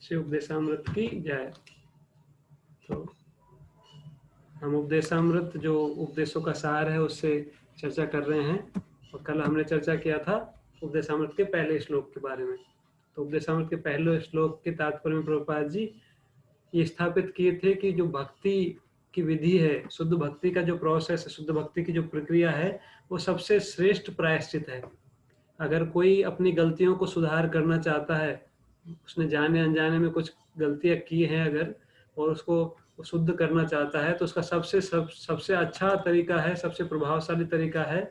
श्री उपदेशामृत की जय। तो हम उपदेशामृत जो उपदेशों का सार है उससे चर्चा कर रहे हैं, और कल हमने चर्चा किया था उपदेशामृत के पहले श्लोक के बारे में। तो उपदेशामृत के पहले श्लोक के तात्पर्य में प्रभुपाद जी ये स्थापित किए थे कि जो भक्ति की विधि है, शुद्ध भक्ति का जो प्रोसेस है, शुद्ध भक्ति की जो प्रक्रिया है, वो सबसे श्रेष्ठ प्रायश्चित है। अगर कोई अपनी गलतियों को सुधार करना चाहता है, उसने जाने अनजाने में कुछ गलतियां की हैं अगर, और उसको शुद्ध करना चाहता है, तो उसका सबसे अच्छा तरीका है, सबसे प्रभावशाली तरीका है,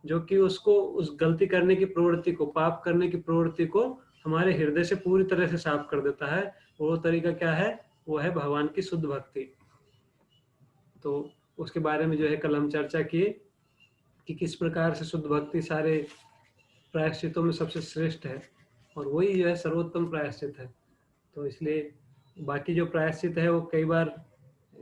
जो कि उसको उस गलती करने की प्रवृत्ति को, पाप करने की प्रवृत्ति को हमारे हृदय से पूरी तरह से साफ कर देता है। वो तरीका क्या है? वो है भगवान की शुद्ध भक्ति। तो उसके बारे में जो है कल हम चर्चा किए कि किस प्रकार से शुद्ध भक्ति सारे प्रायश्चितों में सबसे श्रेष्ठ है, और वही जो है सर्वोत्तम प्रायश्चित है। तो इसलिए बाकी जो प्रायश्चित है वो कई बार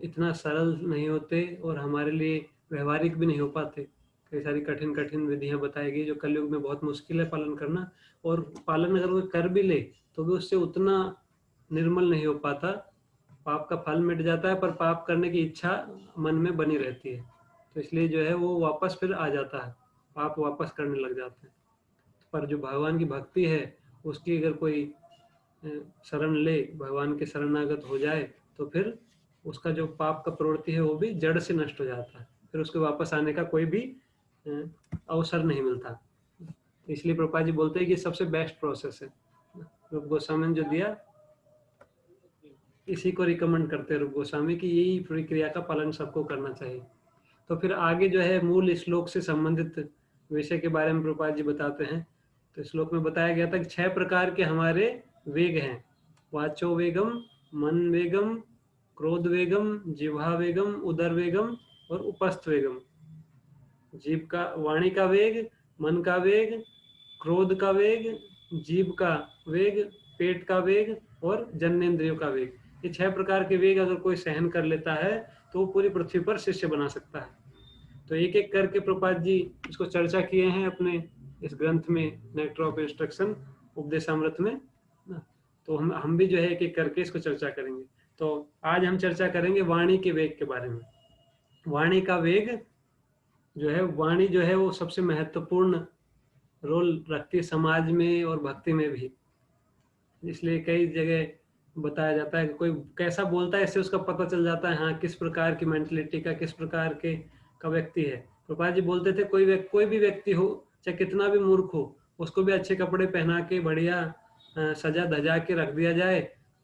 इतना सरल नहीं होते और हमारे लिए व्यवहारिक भी नहीं हो पाते। कई सारी कठिन कठिन विधियां बताई गई जो कलयुग में बहुत मुश्किल है पालन करना, और पालन अगर वो कर भी ले तो भी उससे उतना निर्मल नहीं हो पाता। पाप का फल मिट जाता है पर पाप करने की इच्छा मन में बनी रहती है। तो इसलिए जो है वो वापस फिर आ जाता है, पाप वापस करने लग जाते हैं। पर जो भगवान की भक्ति है, उसकी अगर कोई शरण ले, भगवान के शरणागत हो जाए, तो फिर उसका जो पाप का प्रवृत्ति है वो भी जड़ से नष्ट हो जाता है। फिर उसके वापस आने का कोई भी अवसर नहीं मिलता। इसलिए प्रभुपाद जी बोलते हैं कि सबसे बेस्ट प्रोसेस है। रूप गोस्वामी ने जो दिया, इसी को रिकमेंड करते हैं रूप गोस्वामी की, यही प्रक्रिया का पालन सबको करना चाहिए। तो फिर आगे जो है मूल श्लोक से संबंधित विषय के बारे में प्रभुपाद जी बताते हैं। तो श्लोक में बताया गया था कि 6 प्रकार के हमारे वेग हैं: वाचो वेगम, मन वेगम, क्रोध वेगम, जिह्वा वेगम, उदर वेगम और उपस्थ वेगम। जीव का, वाणी का वेग, मन का वेग, क्रोध का वेग, जीव का वेग, पेट का वेग और जन्नेन्द्रियों का वेग। ये 6 प्रकार के वेग अगर कोई सहन कर लेता है तो वो पूरी पृथ्वी पर शिष्य बना सकता है। तो एक एक करके प्रभुपाद जी इसको चर्चा किए हैं अपने इस ग्रंथ में, नेक्टर ऑफ इंस्ट्रक्शन, उपदेशामृत में। तो हम भी जो है एक एक करके इसको चर्चा करेंगे। तो आज हम चर्चा करेंगे वाणी के वेग के बारे में। वाणी का वेग जो है, वाणी जो है वो सबसे महत्वपूर्ण रोल रखती है समाज में और भक्ति में भी। इसलिए कई जगह बताया जाता है कि कोई कैसा बोलता है, इससे उसका पता चल जाता है हाँ किस प्रकार की मेंटलिटी का, किस प्रकार के का व्यक्ति है। प्रभुपाद जी बोलते थे कोई भी व्यक्ति हो, चाहे कितना भी मूर्ख हो, उसको भी अच्छे कपड़े पहना के बढ़िया सजा धजा के रख दिया जाए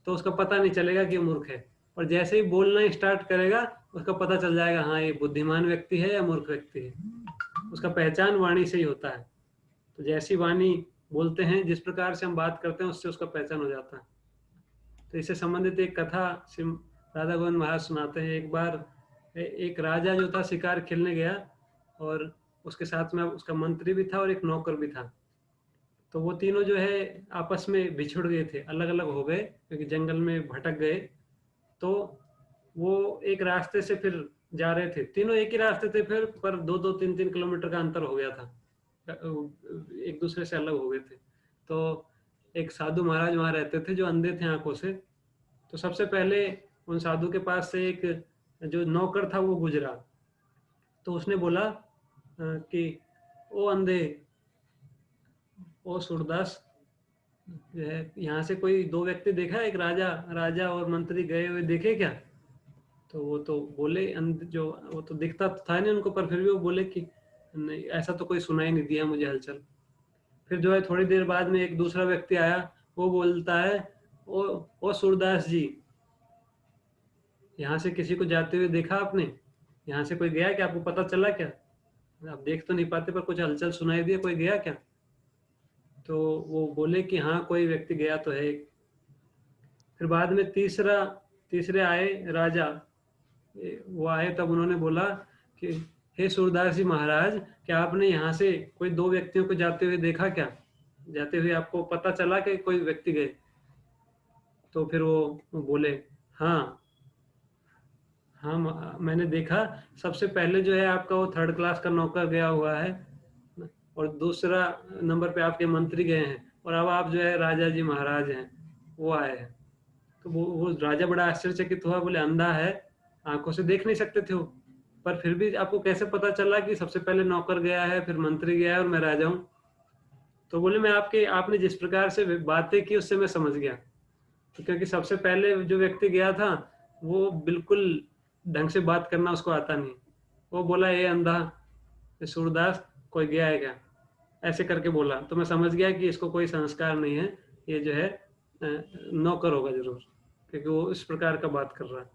तो उसका पता नहीं चलेगा कि मूर्ख है। और जैसे ही बोलना स्टार्ट करेगा उसका पता चल जाएगा हाँ ये बुद्धिमान व्यक्ति है या मूर्ख व्यक्ति है। उसका पहचान वाणी से ही होता है। तो जैसी वाणी बोलते हैं, जिस प्रकार से हम बात करते हैं, उससे उसका पहचान हो जाता है। तो इससे संबंधित एक कथा राधा गोविंद महाराज सुनाते हैं। एक बार एक राजा जो था शिकार खेलने गया, और उसके साथ में उसका मंत्री भी था और एक नौकर भी था। तो वो तीनों जो है आपस में बिछुड़ गए थे, अलग अलग हो गए क्योंकि जंगल में भटक गए। तो वो एक रास्ते से फिर जा रहे थे, तीनों एक ही रास्ते थे फिर, पर 2-2, 3-3 किलोमीटर का अंतर हो गया था, एक दूसरे से अलग हो गए थे। तो एक साधु महाराज वहां रहते थे जो अंधे थे आंखों से। तो सबसे पहले उन साधु के पास से एक जो नौकर था वो गुजरा। तो उसने बोला कि ओ अंधे, ओ सूरदास, यहाँ से कोई 2 व्यक्ति देखा, एक राजा और मंत्री गए हुए देखे क्या? तो वो तो बोले, जो वो तो दिखता तो था नहीं उनको, पर फिर भी वो बोले कि नहीं, ऐसा तो कोई सुनाई नहीं दिया मुझे हलचल। फिर जो है थोड़ी देर बाद में एक दूसरा व्यक्ति आया, वो बोलता है ओ सूरदास जी, यहाँ से किसी को जाते हुए देखा आपने? यहाँ से कोई गया क्या? आपको पता चला क्या? आप देख तो नहीं पाते पर कुछ हलचल सुनाई दिया, कोई गया क्या? तो वो बोले कि हाँ कोई व्यक्ति गया तो है। फिर बाद में तीसरे आए राजा, वो आए, तब उन्होंने बोला कि हे सूरदास जी महाराज, क्या आपने यहाँ से कोई 2 व्यक्तियों को जाते हुए देखा क्या? जाते हुए आपको पता चला कि कोई व्यक्ति गए? तो फिर वो बोले हाँ मैंने देखा। सबसे पहले जो है आपका वो 3rd क्लास का नौकर गया हुआ है, और दूसरा नंबर पे आपके मंत्री गए हैं, और अब आप जो है राजा जी महाराज हैं, वो आए हैं। तो वो राजा बड़ा आश्चर्यचकित हुआ, बोले अंधा है, आंखों से देख नहीं सकते थे वो, पर फिर भी आपको कैसे पता चला कि सबसे पहले नौकर गया है, फिर मंत्री गया है और मैं राजा हूँ? तो बोले मैं आपने जिस प्रकार से बातें की उससे मैं समझ गया। तो क्योंकि सबसे पहले जो व्यक्ति गया था वो बिल्कुल ढंग से बात करना उसको आता नहीं। वो बोला ये अंधा, ये सूरदास, कोई गया है क्या, ऐसे करके बोला। तो मैं समझ गया कि इसको कोई संस्कार नहीं है, ये जो है नौकर होगा जरूर, क्योंकि वो इस प्रकार का बात कर रहा है।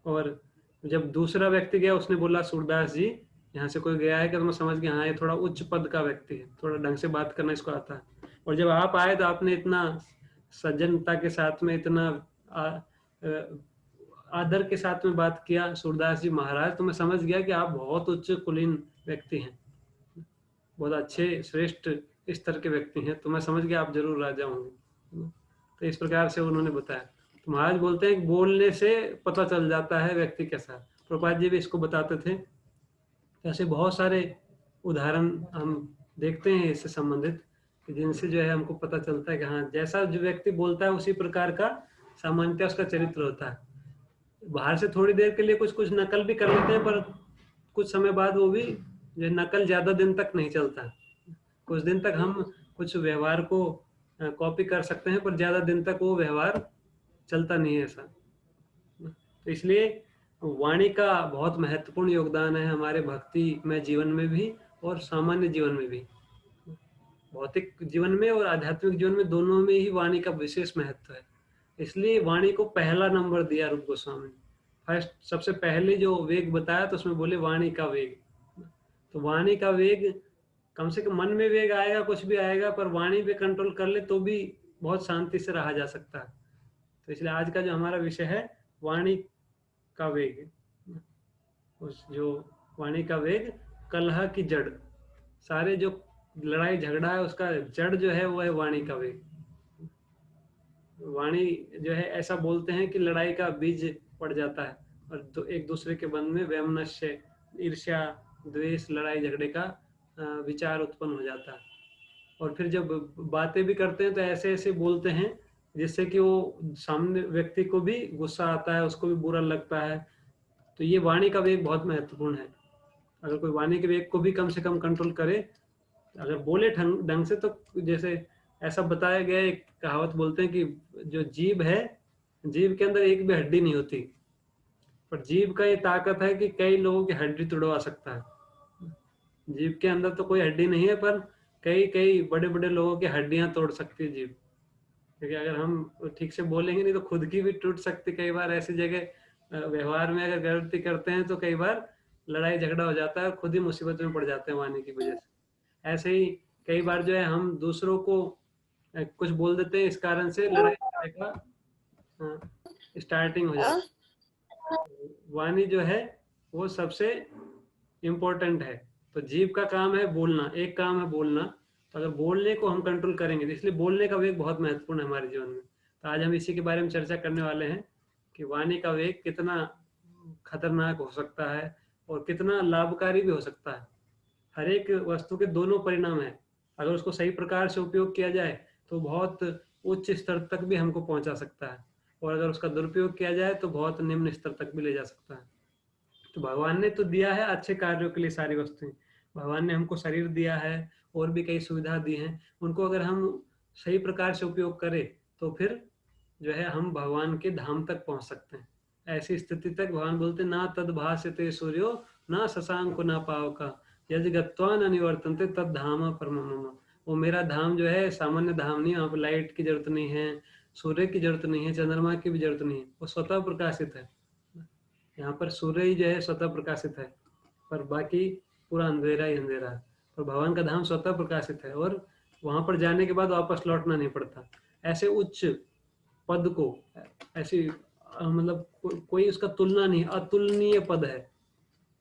और जब दूसरा व्यक्ति गया उसने बोला सूरदास जी यहाँ से कोई गया है क्या, तो मैं समझ गया हाँ ये थोड़ा उच्च पद का व्यक्ति है, थोड़ा ढंग से बात करना इसको आता है। और जब आप आए तो आपने इतना सज्जनता के साथ में, इतना आदर के साथ में बात किया सूरदास जी महाराज, तो मैं समझ गया कि आप बहुत उच्च कुलीन व्यक्ति हैं, बहुत अच्छे श्रेष्ठ स्तर के व्यक्ति हैं, तो मैं समझ गया आप जरूर राजा होंगे। तो इस प्रकार से उन्होंने बताया। तो महाराज बोलते हैं बोलने से पता चल जाता है व्यक्ति कैसा। प्रभुपाद जी भी इसको बताते थे। ऐसे बहुत सारे उदाहरण हम देखते हैं इससे संबंधित, जिनसे जो है हमको पता चलता है कि हाँ जैसा जो व्यक्ति बोलता है उसी प्रकार का सामान्यतः उसका चरित्र होता है। बाहर से थोड़ी देर के लिए कुछ कुछ नकल भी कर लेते हैं, पर कुछ समय बाद वो भी जो नकल ज्यादा दिन तक नहीं चलता। कुछ दिन तक हम कुछ व्यवहार को कॉपी कर सकते हैं, पर ज्यादा दिन तक वो व्यवहार चलता नहीं है ऐसा। तो इसलिए वाणी का बहुत महत्वपूर्ण योगदान है हमारे भक्ति में जीवन में भी और सामान्य जीवन में भी। भौतिक जीवन में और आध्यात्मिक जीवन में दोनों में ही वाणी का विशेष महत्व है। इसलिए वाणी को पहला नंबर दिया रूप गोस्वामी। फर्स्ट सबसे पहले जो वेग बताया तो उसमें बोले वाणी का वेग। तो वाणी का वेग, कम से कम मन में वेग आएगा, कुछ भी आएगा, पर वाणी पे कंट्रोल कर ले तो भी बहुत शांति से रहा जा सकता है। तो इसलिए आज का जो हमारा विषय है वाणी का वेग, उस जो वाणी का वेग, कलह की जड़, सारे जो लड़ाई झगड़ा है उसका जड़ जो है वो है वाणी का वेग। वाणी जो है ऐसा बोलते हैं कि लड़ाई का बीज पड़ जाता है और एक दूसरे के मन में वैमनस्य, ईर्ष्या, द्वेष, लड़ाई झगड़े का विचार उत्पन्न हो जाता है। और फिर जब बातें भी करते हैं तो ऐसे ऐसे बोलते हैं जिससे कि वो सामने व्यक्ति को भी गुस्सा आता है, उसको भी बुरा लगता है। तो ये वाणी का वेग बहुत महत्वपूर्ण है। अगर कोई वाणी के वेग को भी कम से कम कंट्रोल करे, अगर बोले ढंग से, तो जैसे ऐसा बताया गया, एक कहावत बोलते हैं कि जो जीभ है, जीभ के अंदर एक भी हड्डी नहीं होती, पर जीभ का ये ताकत है कि कई लोगों की हड्डी तोड़वा सकता है। जीभ के अंदर तो कोई हड्डी नहीं है, पर कई कई बड़े बड़े लोगों की हड्डियां तोड़ सकती है जीभ। क्योंकि अगर हम ठीक से बोलेंगे नहीं तो खुद की भी टूट सकती। कई बार ऐसी जगह व्यवहार में अगर गलती करते हैं तो कई बार लड़ाई झगड़ा हो जाता है, खुद ही मुसीबत में पड़ जाते हैं वाणी की वजह से। ऐसे ही कई बार जो है हम दूसरों को कुछ बोल देते हैं, इस कारण से लड़ाई झगड़े का स्टार्टिंग हो जाता है। वाणी जो है वो सबसे इम्पोर्टेंट है। तो जीभ का काम है बोलना, एक काम है बोलना। तो अगर बोलने को हम कंट्रोल करेंगे, तो इसलिए बोलने का वेग बहुत महत्वपूर्ण है हमारे जीवन में। तो आज हम इसी के बारे में चर्चा करने वाले हैं कि वाणी का वेग कितना खतरनाक हो सकता है और कितना लाभकारी भी हो सकता है। हर एक वस्तु के दोनों परिणाम है। अगर उसको सही प्रकार से उपयोग किया जाए तो बहुत उच्च स्तर तक भी हमको पहुंचा सकता है, और अगर उसका दुरुपयोग किया जाए तो बहुत निम्न स्तर तक भी ले जा सकता है। तो भगवान ने तो दिया है अच्छे कार्यों के लिए सारी वस्तुएं। भगवान ने हमको शरीर दिया है और भी कई सुविधा दी हैं, उनको अगर हम सही प्रकार से उपयोग करें तो फिर जो है हम भगवान के धाम तक पहुंच सकते हैं। ऐसी स्थिति तक भगवान बोलते ना तद भास्यते सूर्यो ना शशांको ना पावका यज गत्वा न निवर्तन्ते तद धाम परम मम। वो मेरा धाम जो है सामान्य धाम नहीं, वहाँ पर लाइट की जरूरत नहीं है, सूर्य की जरूरत नहीं है, चंद्रमा की भी जरूरत नहीं है, वो स्वतः प्रकाशित है। यहाँ पर सूर्य ही जो है स्वतः प्रकाशित है, पर बाकी पूरा अंधेरा ही अंधेरा है। पर भगवान का धाम स्वतः प्रकाशित है और वहां पर जाने के बाद वापस लौटना नहीं पड़ता। ऐसे उच्च पद को, ऐसी मतलब कोई उसका तुलना नहीं, अतुलनीय पद है।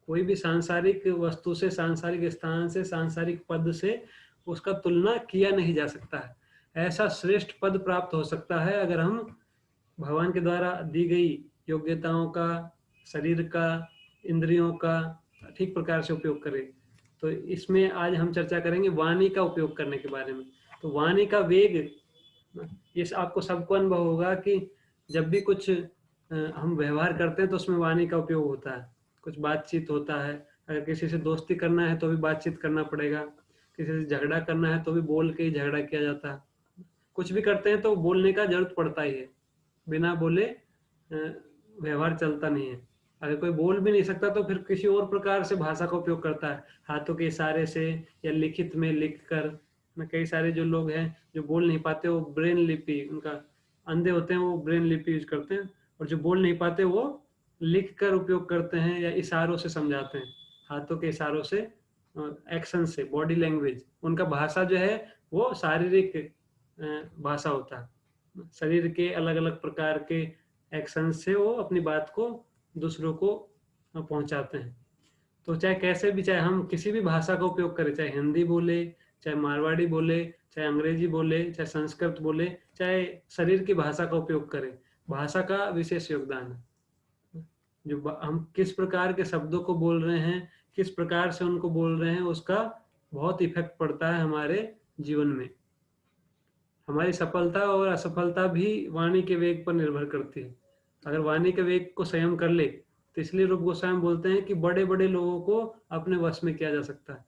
कोई भी सांसारिक वस्तु से, सांसारिक स्थान से, सांसारिक पद से उसका तुलना किया नहीं जा सकता है। ऐसा श्रेष्ठ पद प्राप्त हो सकता है अगर हम भगवान के द्वारा दी गई योग्यताओं का, शरीर का, इंद्रियों का ठीक प्रकार से उपयोग करें। तो इसमें आज हम चर्चा करेंगे वाणी का उपयोग करने के बारे में। तो वाणी का वेग, ये आपको सबको अनुभव होगा कि जब भी कुछ हम व्यवहार करते हैं तो उसमें वाणी का उपयोग होता है, कुछ बातचीत होता है। अगर किसी से दोस्ती करना है तो भी बातचीत करना पड़ेगा, किसी से झगड़ा करना है तो भी बोल के ही झगड़ा किया जाता है। कुछ भी करते हैं तो बोलने का जरूरत पड़ता ही है, बिना बोले व्यवहार चलता नहीं है। अगर कोई बोल भी नहीं सकता तो फिर किसी और प्रकार से भाषा का उपयोग करता है, हाथों के इशारे से या लिखित में लिख कर। कई सारे जो लोग हैं जो बोल नहीं पाते वो ब्रेन लिपि, उनका अंधे होते हैं, वो ब्रेन लिपि यूज करते हैं, और जो बोल नहीं पाते वो लिख कर उपयोग करते हैं या इशारों से समझाते हैं, हाथों के इशारों से, एक्शन से, बॉडी लैंग्वेज। उनका भाषा जो है वो शारीरिक भाषा होता है, शरीर के अलग अलग प्रकार के एक्शन से वो अपनी बात को दूसरों को पहुंचाते हैं। तो चाहे कैसे भी, चाहे हम किसी भी भाषा का उपयोग करें, चाहे हिंदी बोले, चाहे मारवाड़ी बोले, चाहे अंग्रेजी बोले, चाहे संस्कृत बोले, चाहे शरीर की भाषा का उपयोग करें, भाषा का विशेष योगदान है। जो हम किस प्रकार के शब्दों को बोल रहे हैं, किस प्रकार से उनको बोल रहे हैं, उसका बहुत इफेक्ट पड़ता है हमारे जीवन में। हमारी सफलता और असफलता भी वाणी के वेग पर निर्भर करती है। अगर वाणी के वेग को संयम कर ले तो इसलिए रूप गोस्वामी बोलते हैं कि बड़े बड़े लोगों को अपने वश में किया जा सकता है।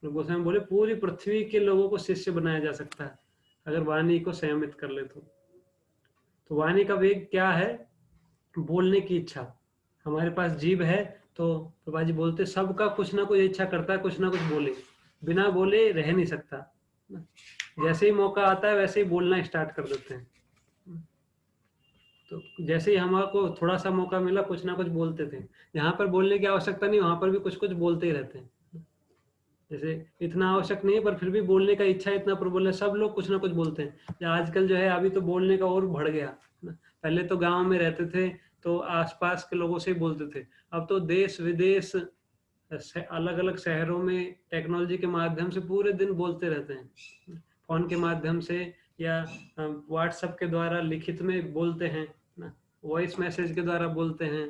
रूप गोस्वामी बोले पूरी पृथ्वी के लोगों को शिष्य बनाया जा सकता है अगर वाणी को संयमित कर ले तो वाणी का वेग क्या है? बोलने की इच्छा। हमारे पास जीभ है तो प्रभा जी बोलते सबका कुछ ना कुछ इच्छा करता है, कुछ ना कुछ बोले, बिना बोले रह नहीं सकता। जैसे ही मौका आता है वैसे ही बोलना स्टार्ट कर देते हैं। तो जैसे ही हमारे थोड़ा सा मौका मिला कुछ ना कुछ बोलते थे। जहां पर बोलने की आवश्यकता नहीं वहां पर भी कुछ कुछ बोलते ही रहते हैं। जैसे इतना आवश्यक नहीं है पर फिर भी बोलने का इच्छा इतना प्रबल है, सब लोग कुछ ना कुछ बोलते हैं। आजकल जो है अभी तो बोलने का और बढ़ गया। पहले तो गांव में रहते थे तो आसपास के लोगों से ही बोलते थे, अब तो देश विदेश अलग अलग शहरों में टेक्नोलॉजी के माध्यम से पूरे दिन बोलते रहते हैं। फोन के माध्यम से या व्हाट्सएप के द्वारा लिखित में बोलते हैं ना, वॉइस मैसेज के द्वारा बोलते हैं,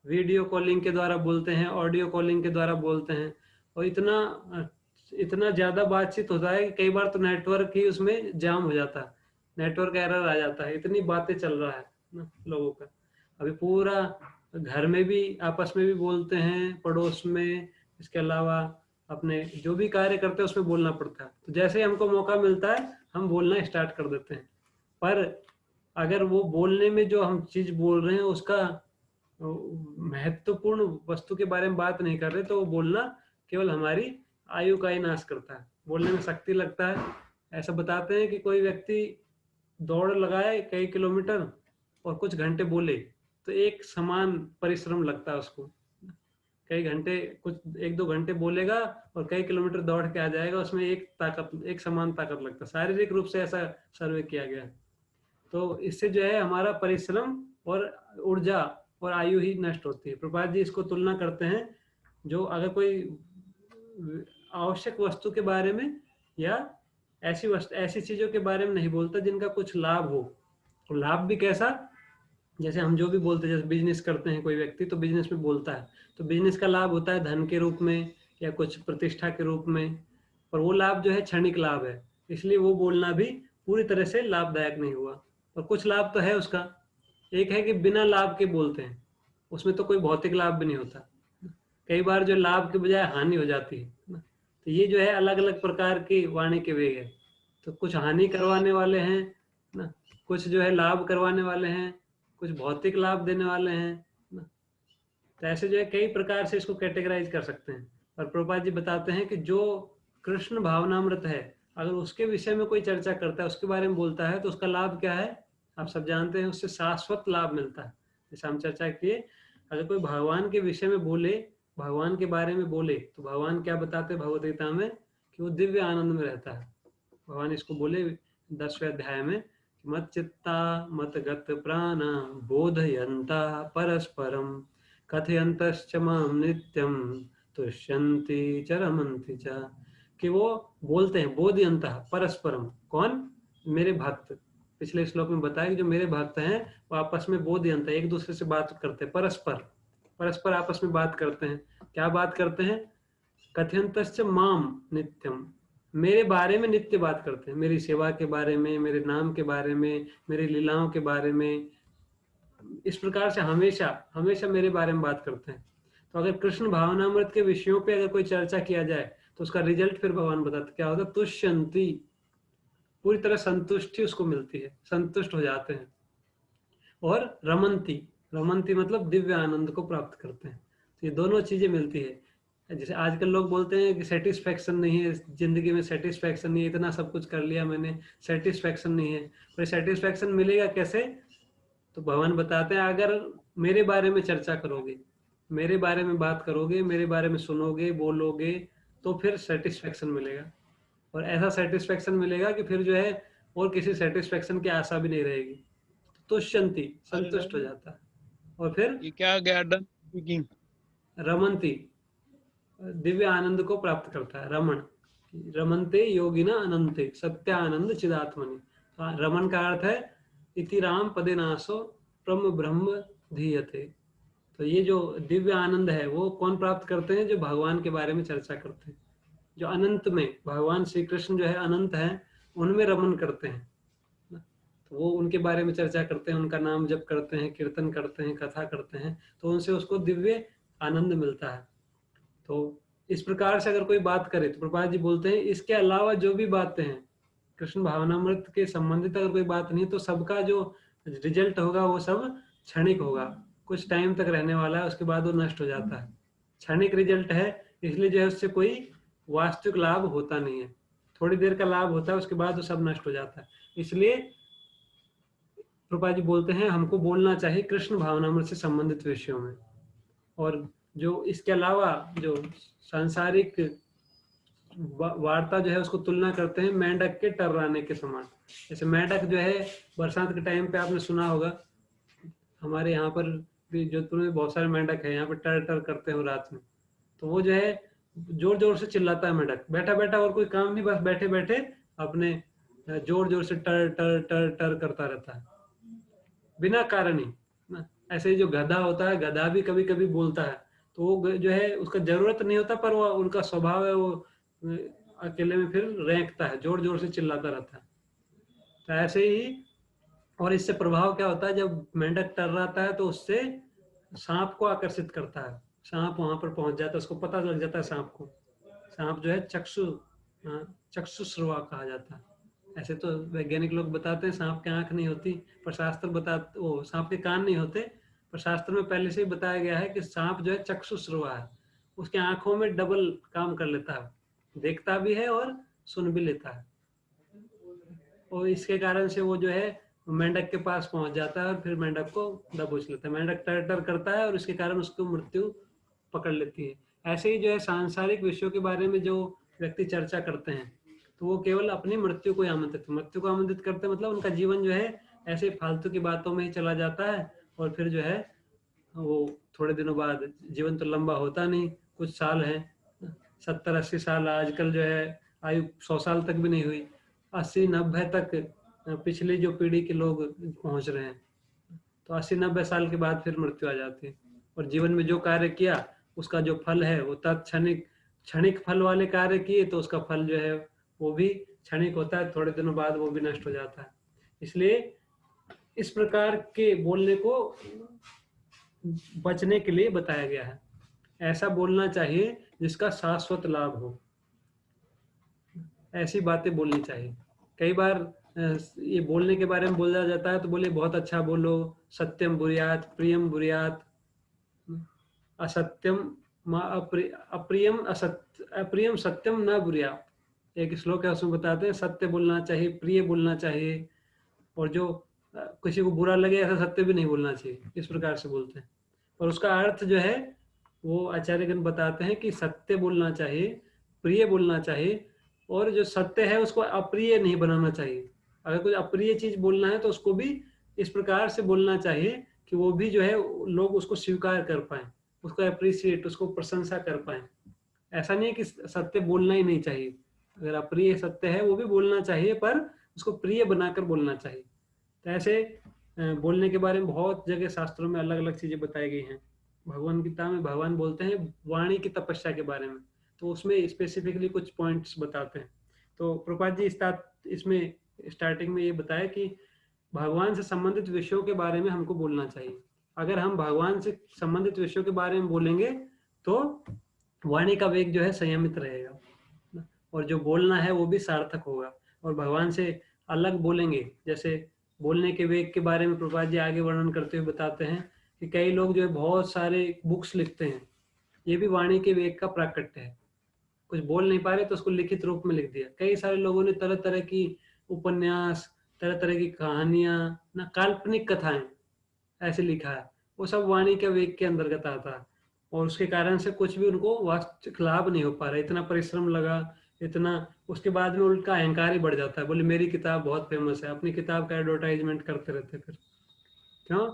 वीडियो कॉलिंग के द्वारा बोलते हैं, ऑडियो कॉलिंग के द्वारा बोलते हैं। और इतना ज्यादा बातचीत होता है कि कई बार तो नेटवर्क ही उसमें जाम हो जाता है, नेटवर्क एरर आ जाता है, इतनी बातें चल रहा है ना लोगों का। अभी पूरा घर में भी आपस में भी बोलते हैं, पड़ोस में, इसके अलावा अपने जो भी कार्य करते हैं उसमें बोलना पड़ता है। तो जैसे ही हमको मौका मिलता है हम बोलना स्टार्ट कर देते हैं। पर अगर वो बोलने में जो हम चीज बोल रहे हैं उसका महत्वपूर्ण वस्तु के बारे में बात नहीं कर रहे तो वो बोलना केवल हमारी आयु का ही नाश करता है, बोलने में शक्ति लगता है। ऐसा बताते हैं कि कोई व्यक्ति दौड़ लगाए कई किलोमीटर और कुछ घंटे बोले तो एक समान परिश्रम लगता है उसको। कई घंटे, कुछ एक दो घंटे बोलेगा और कई किलोमीटर दौड़ के आ जाएगा, उसमें एक समान ताकत लगता है। शारीरिक रूप से ऐसा सर्वे किया गया है। तो इससे जो है हमारा परिश्रम और ऊर्जा और आयु ही नष्ट होती है। प्रभात जी इसको तुलना करते हैं, जो अगर कोई आवश्यक वस्तु के बारे में या ऐसी चीजों के बारे में नहीं बोलता जिनका कुछ लाभ हो। तो लाभ भी कैसा? जैसे हम जो भी बोलते हैं, जैसे बिजनेस करते हैं कोई व्यक्ति तो बिजनेस में बोलता है, तो बिजनेस का लाभ होता है धन के रूप में या कुछ प्रतिष्ठा के रूप में, पर वो लाभ जो है क्षणिक लाभ है, इसलिए वो बोलना भी पूरी तरह से लाभदायक नहीं हुआ। और कुछ लाभ तो है उसका। एक है कि बिना लाभ के बोलते हैं, उसमें तो कोई भौतिक लाभ भी नहीं होता। कई बार जो लाभ के बजाय हानि हो जाती है ना। तो ये जो है अलग अलग प्रकार की वाणी के वेग है। तो कुछ हानि करवाने वाले हैं ना, कुछ जो है लाभ करवाने वाले हैं, कुछ भौतिक लाभ देने वाले हैं ना। तो ऐसे जो है कई प्रकार से इसको कैटेगराइज कर सकते हैं। और प्रभुपाद जी बताते हैं कि जो कृष्ण भावनामृत है, अगर उसके विषय में कोई चर्चा करता है, उसके बारे में बोलता है, तो उसका लाभ क्या है आप सब जानते हैं, उससे शाश्वत लाभ मिलता है। जैसे हम चर्चा किए, अगर कोई भगवान के विषय में बोले, भगवान के बारे में बोले, तो भगवान क्या बताते हैं भगवत गीता में कि वो दिव्य आनंद में रहता है। भगवान इसको बोले 10वें अध्याय में, मत चित्ता मत गत प्राण बोधयंता परस्परम कथयंतश्च माम नित्यम तुष्यन्ति च रमन्ति च। कि वो बोलते हैं बोधयंता परस्परम, कौन? मेरे भक्त। पिछले श्लोक में बताया कि जो मेरे भक्त हैं वो आपस में बोधयंता, एक दूसरे से बात करते हैं, परस्पर आपस में बात करते हैं। क्या बात करते हैं? कथयंतश्च माम नित्यम, मेरे बारे में नित्य बात करते हैं, मेरी सेवा के बारे में, मेरे नाम के बारे में, मेरी लीलाओं के बारे में, इस प्रकार से हमेशा हमेशा मेरे बारे में बात करते हैं। तो अगर कृष्ण भावनामृत के विषयों पे अगर कोई चर्चा किया जाए तो उसका रिजल्ट फिर भगवान बताते क्या होता है, तुष्यंती, पूरी तरह संतुष्टि उसको मिलती है, संतुष्ट हो जाते हैं। और रमंती, रमंती मतलब दिव्य आनंद को प्राप्त करते हैं। तो ये दोनों चीजें मिलती है। जैसे आजकल लोग बोलते हैं कि सेटिस्फेक्शन नहीं है जिंदगी में, सेटिस्फेक्शन नहीं है, इतना सब कुछ कर लिया मैंने, सेटिस्फेक्शन नहीं है। पर सेटिस्फेक्शन मिलेगा कैसे? तो भगवान बताते हैं अगर मेरे बारे में चर्चा करोगे, मेरे बारे में बात करोगे, मेरे बारे में सुनोगे, बोलोगे, तो फिर सेटिस्फेक्शन मिलेगा। और ऐसा सेटिस्फेक्शन मिलेगा कि फिर जो है और किसी सेटिस्फेक्शन की आशा भी नहीं रहेगी। तुष्यंती, अरे संतुष्ट हो जाता है। और फिर ये क्या गया डन स्पीकिंग। रमंती, दिव्य आनंद को प्राप्त करता है। रमन, रमनते योगिना अनंते सत्य आनंद चिदात्मनि। रमन का अर्थ है इति राम पदे नासो परम ब्रह्म धीयते। तो ये जो दिव्य आनंद है वो कौन प्राप्त करते हैं? जो भगवान के बारे में चर्चा करते हैं, जो अनंत में भगवान श्री कृष्ण जो है अनंत है, उनमें रमन करते हैं। तो वो उनके बारे में चर्चा करते हैं, उनका नाम जप करते हैं, कीर्तन करते हैं, कथा करते हैं, तो उनसे उसको दिव्य आनंद मिलता है। तो इस प्रकार से अगर कोई बात करे तो प्रभुपाद जी बोलते हैं इसके अलावा जो भी बातें हैं कृष्ण भावनामृत के संबंधित अगर कोई बात नहीं तो सबका जो रिजल्ट होगा वो सब क्षणिक होगा, कुछ टाइम तक रहने वाला है, उसके बाद वो नष्ट हो जाता है। क्षणिक रिजल्ट है, इसलिए जो है उससे कोई वास्तविक लाभ होता नहीं है, थोड़ी देर का लाभ होता है, उसके बाद वो सब नष्ट हो जाता है। इसलिए प्रभुपाद जी बोलते हैं हमको बोलना चाहिए कृष्ण भावनामृत से संबंधित विषयों में। और जो इसके अलावा जो सांसारिक वार्ता जो है उसको तुलना करते हैं मेंढक के टर्राने के समान। जैसे मेंढक जो है बरसात के टाइम पे आपने सुना होगा, हमारे यहाँ पर भी जोधपुर में बहुत सारे मेंढक है, यहाँ पे टर टर करते हैं रात में। तो वो जो है जोर जोर से चिल्लाता है मेंढक, बैठा बैठा और कोई काम नहीं, बस बैठे बैठे अपने जोर जोर से टर टर टर टर करता रहता है बिना कारण ही ना। ऐसे ही जो गधा होता है, गधा भी कभी कभी बोलता है, तो वो जो है उसका जरूरत नहीं होता, पर वो उनका स्वभाव है, वो अकेले में फिर रेंकता है, जोर जोर से चिल्लाता रहता है। तो ऐसे ही, और इससे प्रभाव क्या होता है, जब मेंढक टर्राता है तो उससे सांप को आकर्षित करता है, सांप वहां पर पहुंच जाता है, उसको पता लग जाता है सांप को। सांप जो है चक्षुश्रुवा कहा जाता है। ऐसे तो वैज्ञानिक लोग बताते हैं सांप की आंख नहीं होती, पर शास्त्र बताते वो सांप के कान नहीं होते, पर शास्त्र में पहले से ही बताया गया है कि सांप जो है चक्षुश्रुवा है, उसके आंखों में डबल काम कर लेता है, देखता भी है और सुन भी लेता है। और इसके कारण से वो जो है मेंढक के पास पहुंच जाता है और फिर मेंढक को दबोच लेता है। मेंढक टर टर करता है और इसके कारण उसको मृत्यु पकड़ लेती है। ऐसे ही जो है सांसारिक विषयों के बारे में जो व्यक्ति चर्चा करते हैं तो वो केवल अपनी मृत्यु को आमंत्रित करते हैं, मतलब उनका जीवन जो है ऐसे फालतू की बातों में ही चला जाता है। और फिर जो है वो थोड़े दिनों बाद, जीवन तो लंबा होता नहीं, कुछ साल है, 70-80 साल, आजकल जो है आयु 100 साल तक भी नहीं हुई, 80-90 तक पिछली जो पीढ़ी के लोग पहुंच रहे हैं। तो 80-90 साल के बाद फिर मृत्यु आ जाती है। और जीवन में जो कार्य किया उसका जो फल है वो तत्क्षणिक, क्षणिक फल वाले कार्य किए तो उसका फल जो है वो भी क्षणिक होता है, थोड़े दिनों बाद वो भी नष्ट हो जाता है। इसलिए इस प्रकार के बोलने को बचने के लिए बताया गया है। ऐसा बोलना चाहिए जिसका शाश्वत लाभ हो, ऐसी बातें बोलनी चाहिए। कई बार ये बोलने के बारे में बोला जाता है तो बोले बहुत अच्छा बोलो, सत्यम बुरियात प्रियम बुरियात, असत्यम अप्रियम असत्य, अप्रियम सत्यम न बुरियात। एक श्लोक है उसमें बताते हैं सत्य बोलना चाहिए, प्रिय बोलना चाहिए, और जो किसी को बुरा लगे ऐसा सत्य भी नहीं बोलना चाहिए, इस प्रकार से बोलते हैं। और उसका अर्थ जो है वो आचार्यगण बताते हैं कि सत्य बोलना चाहिए, प्रिय बोलना चाहिए, और जो सत्य है उसको अप्रिय नहीं बनाना चाहिए। अगर कोई अप्रिय चीज बोलना है तो उसको भी इस प्रकार से बोलना चाहिए कि वो भी जो है लोग उसको स्वीकार कर पाए, उसको अप्रिशिएट, उसको प्रशंसा कर पाए। ऐसा नहीं है कि सत्य बोलना ही नहीं चाहिए, अगर अप्रिय सत्य है वो भी बोलना चाहिए, पर उसको प्रिय बनाकर बोलना चाहिए। तो ऐसे बोलने के बारे में बहुत जगह शास्त्रों में अलग अलग चीजें बताई गई हैं। भगवान गीता में भगवान बोलते हैं वाणी की तपस्या के बारे में, तो उसमें स्पेसिफिकली कुछ पॉइंट्स बताते हैं। तो प्रभुपाद जी इसमें स्टार्टिंग में ये बताया कि भगवान से संबंधित विषयों के बारे में हमको बोलना चाहिए। अगर हम भगवान से संबंधित विषयों के बारे में बोलेंगे तो वाणी का वेग जो है संयमित रहेगा और जो बोलना है वो भी सार्थक होगा। और भगवान से अलग बोलेंगे, जैसे बोलने के वेग के बारे में प्रभुपाद जी आगे वर्णन करते हुए बताते हैं कि कई लोग जो है बहुत सारे बुक्स लिखते हैं, ये भी वाणी के वेग का प्राकट्य है। कुछ बोल नहीं पा रहे तो उसको लिखित रूप में लिख दिया। कई सारे लोगों ने तरह तरह की उपन्यास, तरह तरह की कहानियां, ना काल्पनिक कथाएं ऐसे लिखा है, वो सब वाणी के वेग के अंतर्गत आता है और उसके कारण से कुछ भी उनको वास्तविक लाभ नहीं हो पा रहा। इतना परिश्रम लगा, इतना, उसके बाद में उनका अहंकार ही बढ़ जाता है, बोले मेरी किताब बहुत फेमस है, अपनी किताब का एडवर्टाइजमेंट करते रहते फिर। क्यों?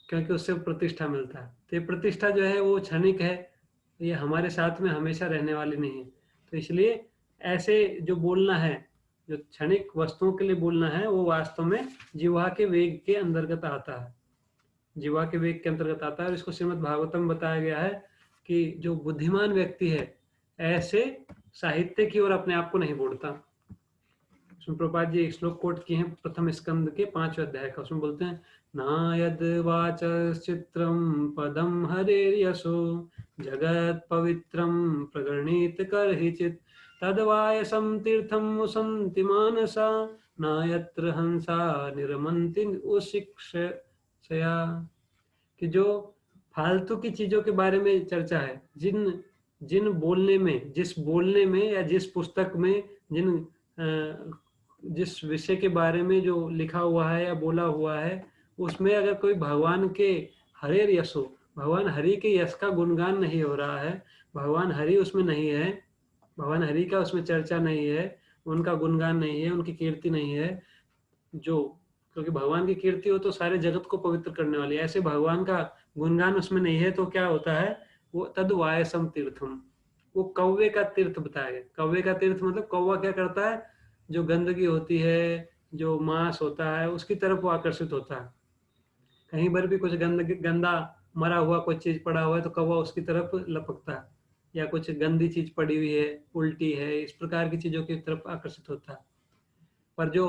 क्योंकि उससे प्रतिष्ठा मिलता है। तो ये प्रतिष्ठा जो है वो क्षणिक है, ये हमारे साथ में हमेशा रहने वाली नहीं है। तो इसलिए ऐसे जो बोलना है, जो क्षणिक वस्तुओं के लिए बोलना है, वो वास्तव में जिह्वा के वेग के अंतर्गत आता है। जीवा के वेग के अंतर्गत आता है और इसको श्रीमद् भागवतम में बताया गया है कि जो बुद्धिमान व्यक्ति है ऐसे साहित्य की ओर अपने आप को नहीं बोलता। उसमें प्रभुपाद जी एक श्लोक कोट किए हैं प्रथम स्कंद के 5वें अध्याय का। उसमें बोलते हैं, नायद वाच चित्रम पदम हरेर्यसो जगत पवित्रम प्रगणित करहिचित तदवायसम तीर्थम मुसंति मानसा नायत्र हंसा निरमंति उशिक्षया। कि जो फालतू की चीजों के बारे में चर्चा है, जिन जिन बोलने में, जिस बोलने में या जिस पुस्तक में, जिस विषय के बारे में जो लिखा हुआ है या बोला हुआ है, उसमें अगर कोई भगवान के हरेर यशो, भगवान हरि के यश का गुणगान नहीं हो रहा है, भगवान हरि उसमें नहीं है, भगवान हरि का उसमें चर्चा नहीं है, उनका गुणगान नहीं है, उनकी कीर्ति नहीं है, जो, क्योंकि भगवान की कीर्ति हो तो सारे जगत को पवित्र करने वाली है, ऐसे भगवान का गुणगान उसमें नहीं है, तो क्या होता है, वो तद वायसम तीर्थम, वो कौवे का तीर्थ बताया गया। कौवे का तीर्थ मतलब कौवा क्या करता है, जो गंदगी होती है, जो मांस होता है, उसकी तरफ वो आकर्षित होता है। कहीं पर भी कुछ गंदगी, गंदा मरा हुआ कोई चीज पड़ा हुआ है तो कौवा उसकी तरफ लपकता है, या कुछ गंदी चीज पड़ी हुई है, उल्टी है, इस प्रकार की चीजों की तरफ आकर्षित होता है। पर जो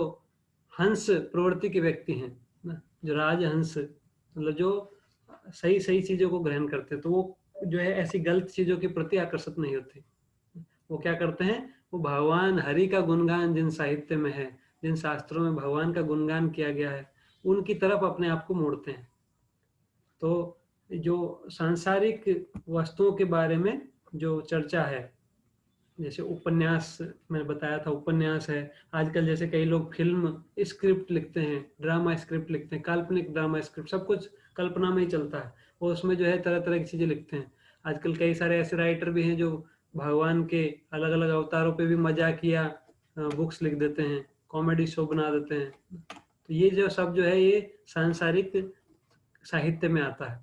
हंस प्रवृत्ति के व्यक्ति हैं ना, जो राजहंस, मतलब जो सही सही चीजों को ग्रहण करते हैं, तो वो जो है ऐसी गलत चीजों के प्रति आकर्षित नहीं होते। वो क्या करते हैं, वो भगवान हरि का गुणगान जिन साहित्य में है, जिन शास्त्रों में भगवान का गुणगान किया गया है, उनकी तरफ अपने आप को मोड़ते हैं। तो जो सांसारिक वस्तुओं के बारे में जो चर्चा है, जैसे उपन्यास मैंने बताया था, उपन्यास है, आजकल जैसे कई लोग फिल्म स्क्रिप्ट लिखते हैं, ड्रामा स्क्रिप्ट लिखते हैं, काल्पनिक ड्रामा स्क्रिप्ट, सब कुछ कल्पना में ही चलता है, और उसमें जो है तरह तरह की चीजें लिखते हैं। आजकल कई सारे ऐसे राइटर भी हैं जो भगवान के अलग अलग अवतारों पे भी मजाकिया बुक्स लिख देते हैं, कॉमेडी शो बना देते हैं। तो ये जो सब जो है ये सांसारिक साहित्य में आता है,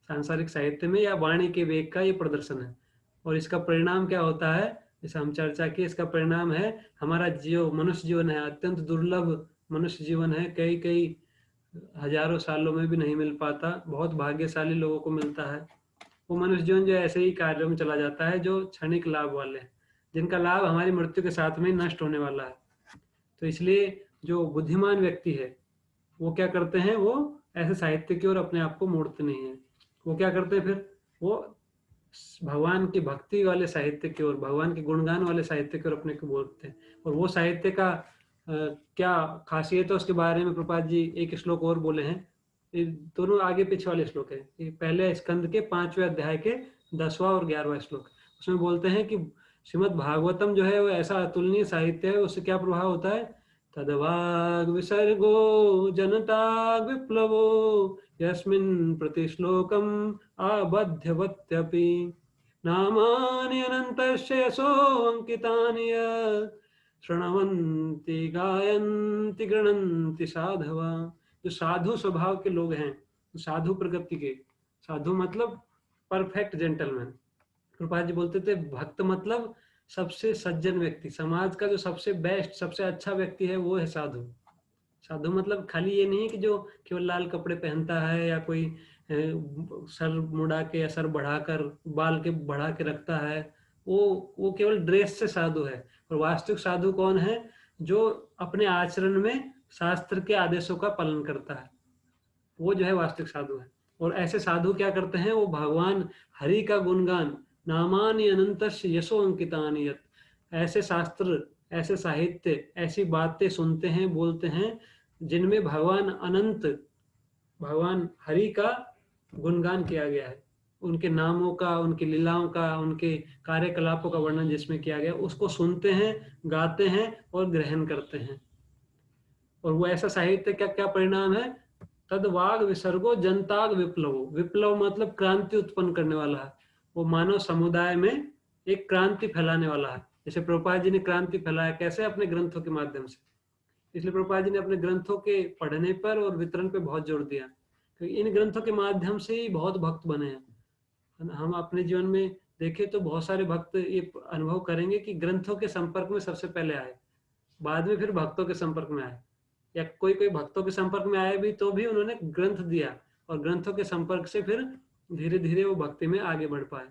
सांसारिक साहित्य में या वाणी के वेग का ये प्रदर्शन है। और इसका परिणाम क्या होता है, जैसे हम चर्चा की, इसका परिणाम है हमारा जो मनुष्य जीवन है, अत्यंत दुर्लभ मनुष्य जीवन है, कई कई हजारों सालों में भी नहीं मिल पाता, बहुत भाग्यशाली लोगों को मिलता है। वो मनुष्य जीवन जो ऐसे ही कार्यों में चला जाता है जो क्षणिक लाभ वाले हैं, जिनका लाभ हमारी मृत्यु के साथ में नष्ट होने वाला है। तो इसलिए जो बुद्धिमान व्यक्ति है वो क्या करते हैं, वो ऐसे साहित्य की ओर अपने आप को मोड़ते नहीं है। वो क्या करते हैं फिर, वो भगवान की भक्ति वाले साहित्य की ओर, भगवान के गुणगान वाले साहित्य की ओर अपने को बोलते हैं। और वो साहित्य का क्या खासियत है उसके बारे में प्रभुपाद जी एक श्लोक और बोले हैं। ये दोनों आगे पीछे वाले श्लोक है, ये पहले स्कंद के 5वें अध्याय के 10वां और 11वां श्लोक। उसमें बोलते हैं कि श्रीमद् भागवतम जो है वो ऐसा अतुलनीय साहित्य है, उससे क्या प्रभाव होता है, तदवाग विसर्गो जनताग विप्लवो यस्मिन् प्रतिश्लोकम आबध्यवत्यपि नामानि अनन्तस्य यशो अंकितानि यत् शृण्वन्ति गायन्ति गृह्णन्ति साधवा। जो साधु स्वभाव के लोग हैं, साधु प्रकृति के, साधु मतलब परफेक्ट जेंटलमैन। प्रभुपाद जी बोलते थे भक्त मतलब सबसे सज्जन व्यक्ति, समाज का जो सबसे बेस्ट, सबसे अच्छा व्यक्ति है वो है साधु। साधु मतलब खाली ये नहीं है कि जो केवल लाल कपड़े पहनता है या कोई सर मुड़ा के या सर बढ़ाकर बाल के बढ़ा के रखता है, वो केवल ड्रेस से साधु है। और वास्तविक साधु कौन है, जो अपने आचरण में शास्त्र के आदेशों का पालन करता है, वो जो है वास्तविक साधु है। और ऐसे साधु क्या करते हैं, वो भगवान हरि का गुणगान, नामानि अनंतस्य यशो अंकितानि यत्, ऐसे शास्त्र, ऐसे साहित्य, ऐसी बातें सुनते हैं, बोलते हैं जिनमें भगवान अनंत, भगवान हरि का गुणगान किया गया है, उनके नामों का, उनकी लीलाओं का, उनके कार्यकलापों का वर्णन जिसमें किया गया, उसको सुनते हैं, गाते हैं और ग्रहण करते हैं। और वो ऐसा साहित्य का क्या परिणाम है, तद वाग विसर्गो जनताग विप्लव, विप्लव मतलब क्रांति उत्पन्न करने वाला है, वो मानव समुदाय में एक क्रांति फैलाने वाला है। जैसे प्रभुपाद जी ने क्रांति फैलाया, कैसे, अपने ग्रंथों के माध्यम से। इसलिए प्रभुपाद जी ने अपने ग्रंथों के पढ़ने पर और वितरण पे बहुत जोर दिया, क्योंकि इन ग्रंथों के माध्यम से ही बहुत भक्त बने हैं। हम अपने जीवन में देखें तो बहुत सारे भक्त ये अनुभव करेंगे कि ग्रंथों के संपर्क में सबसे पहले आए, बाद में फिर भक्तों के संपर्क में आए, या कोई कोई भक्तों के संपर्क में आए भी तो भी उन्होंने ग्रंथ दिया, और ग्रंथों के संपर्क से फिर धीरे धीरे वो भक्ति में आगे बढ़ पाए।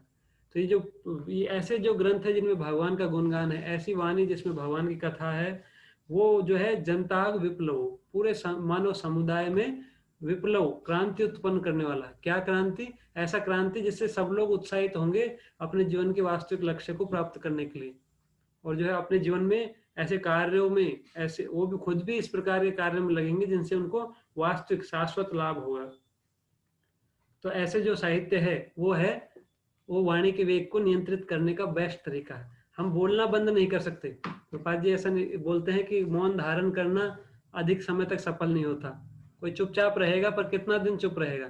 तो ये ऐसे जो ग्रंथ है जिनमें भगवान का गुणगान है, ऐसी वाणी जिसमें भगवान की कथा है, वो जो है जनताग विप्लव, पूरे मानव समुदाय में विप्लव, क्रांति उत्पन्न करने वाला। क्या क्रांति? ऐसा क्रांति जिससे सब लोग उत्साहित होंगे अपने जीवन के वास्तविक लक्ष्य को प्राप्त करने के लिए, और जो है अपने जीवन में ऐसे कार्यों में, ऐसे वो भी खुद भी इस प्रकार के कार्यों में लगेंगे जिनसे उनको वास्तविक शाश्वत लाभ होगा। तो ऐसे जो साहित्य है वो वाणी के वेग को नियंत्रित करने का बेस्ट तरीका है। हम बोलना बंद नहीं कर सकते। प्रभुपाद जी ऐसा बोलते हैं कि मौन धारण करना अधिक समय तक सफल नहीं होता। कोई चुपचाप रहेगा पर कितना दिन चुप रहेगा,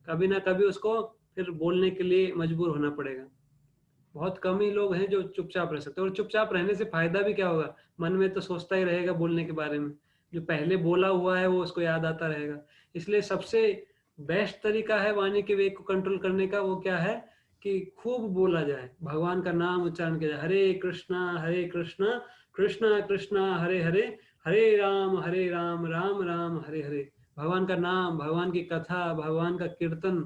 कभी ना कभी उसको फिर बोलने के लिए मजबूर होना पड़ेगा। बहुत कम ही लोग हैं जो चुपचाप रह सकते हैं, और चुपचाप रहने से फायदा भी क्या होगा, मन में तो सोचता ही रहेगा बोलने के बारे में, जो पहले बोला हुआ है वो उसको याद आता रहेगा। इसलिए सबसे बेस्ट तरीका है वाणी के वेग को कंट्रोल करने का, वो क्या है कि खूब बोला जाए, भगवान का नाम उच्चारण किया जाए, हरे कृष्णा कृष्णा कृष्णा हरे हरे, हरे राम राम राम हरे हरे। भगवान का नाम, भगवान की कथा, भगवान का कीर्तन,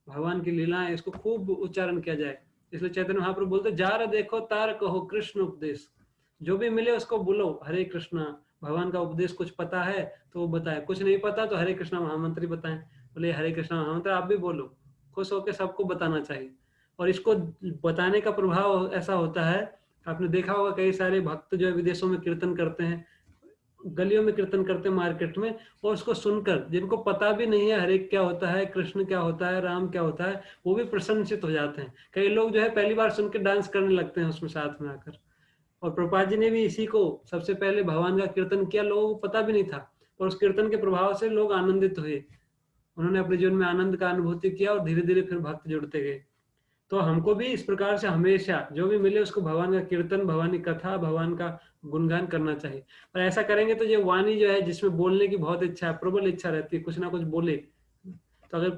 भगवान की लीलाएं, इसको खूब उच्चारण किया जाए। इसलिए चैतन्य महाप्रभु बोलते, जार देखो तार कहो कृष्ण उपदेश, जो भी मिले उसको बोलो हरे कृष्णा। भगवान का उपदेश कुछ पता है तो वो बताए, कुछ नहीं पता तो हरे कृष्णा महामंत्र बताएं। बोले हरे कृष्णा महामंत्र आप भी बोलो, खुश होकर सबको बताना चाहिए। और इसको बताने का प्रभाव ऐसा होता है, आपने देखा होगा कई सारे भक्त जो है विदेशों में कीर्तन करते हैं, गलियों में कीर्तन करते हैं, मार्केट में, और उसको सुनकर जिनको पता भी नहीं है हरे क्या होता है, कृष्ण क्या होता है, राम क्या होता है, वो भी प्रसन्नचित हो जाते हैं। कई लोग जो है पहली बार सुन के डांस करने लगते हैं उसमें साथ में आकर। और प्रभुपाद जी ने भी इसी को सबसे पहले भगवान का कीर्तन किया, लोगों को पता भी नहीं था, और उस कीर्तन के प्रभाव से लोग आनंदित हुए, उन्होंने अपने जीवन में आनंद का अनुभूति किया, और धीरे धीरे फिर भक्त जुड़ते गए। तो हमको भी इस प्रकार से हमेशा जो भी मिले उसको भगवान का कीर्तन, भगवान की कथा, भगवान का गुणगान करना चाहिए। और ऐसा करेंगे तो ये वाणी जो है जिसमें बोलने की बहुत इच्छा है, प्रबल इच्छा रहती है कुछ ना कुछ बोले, तो अगर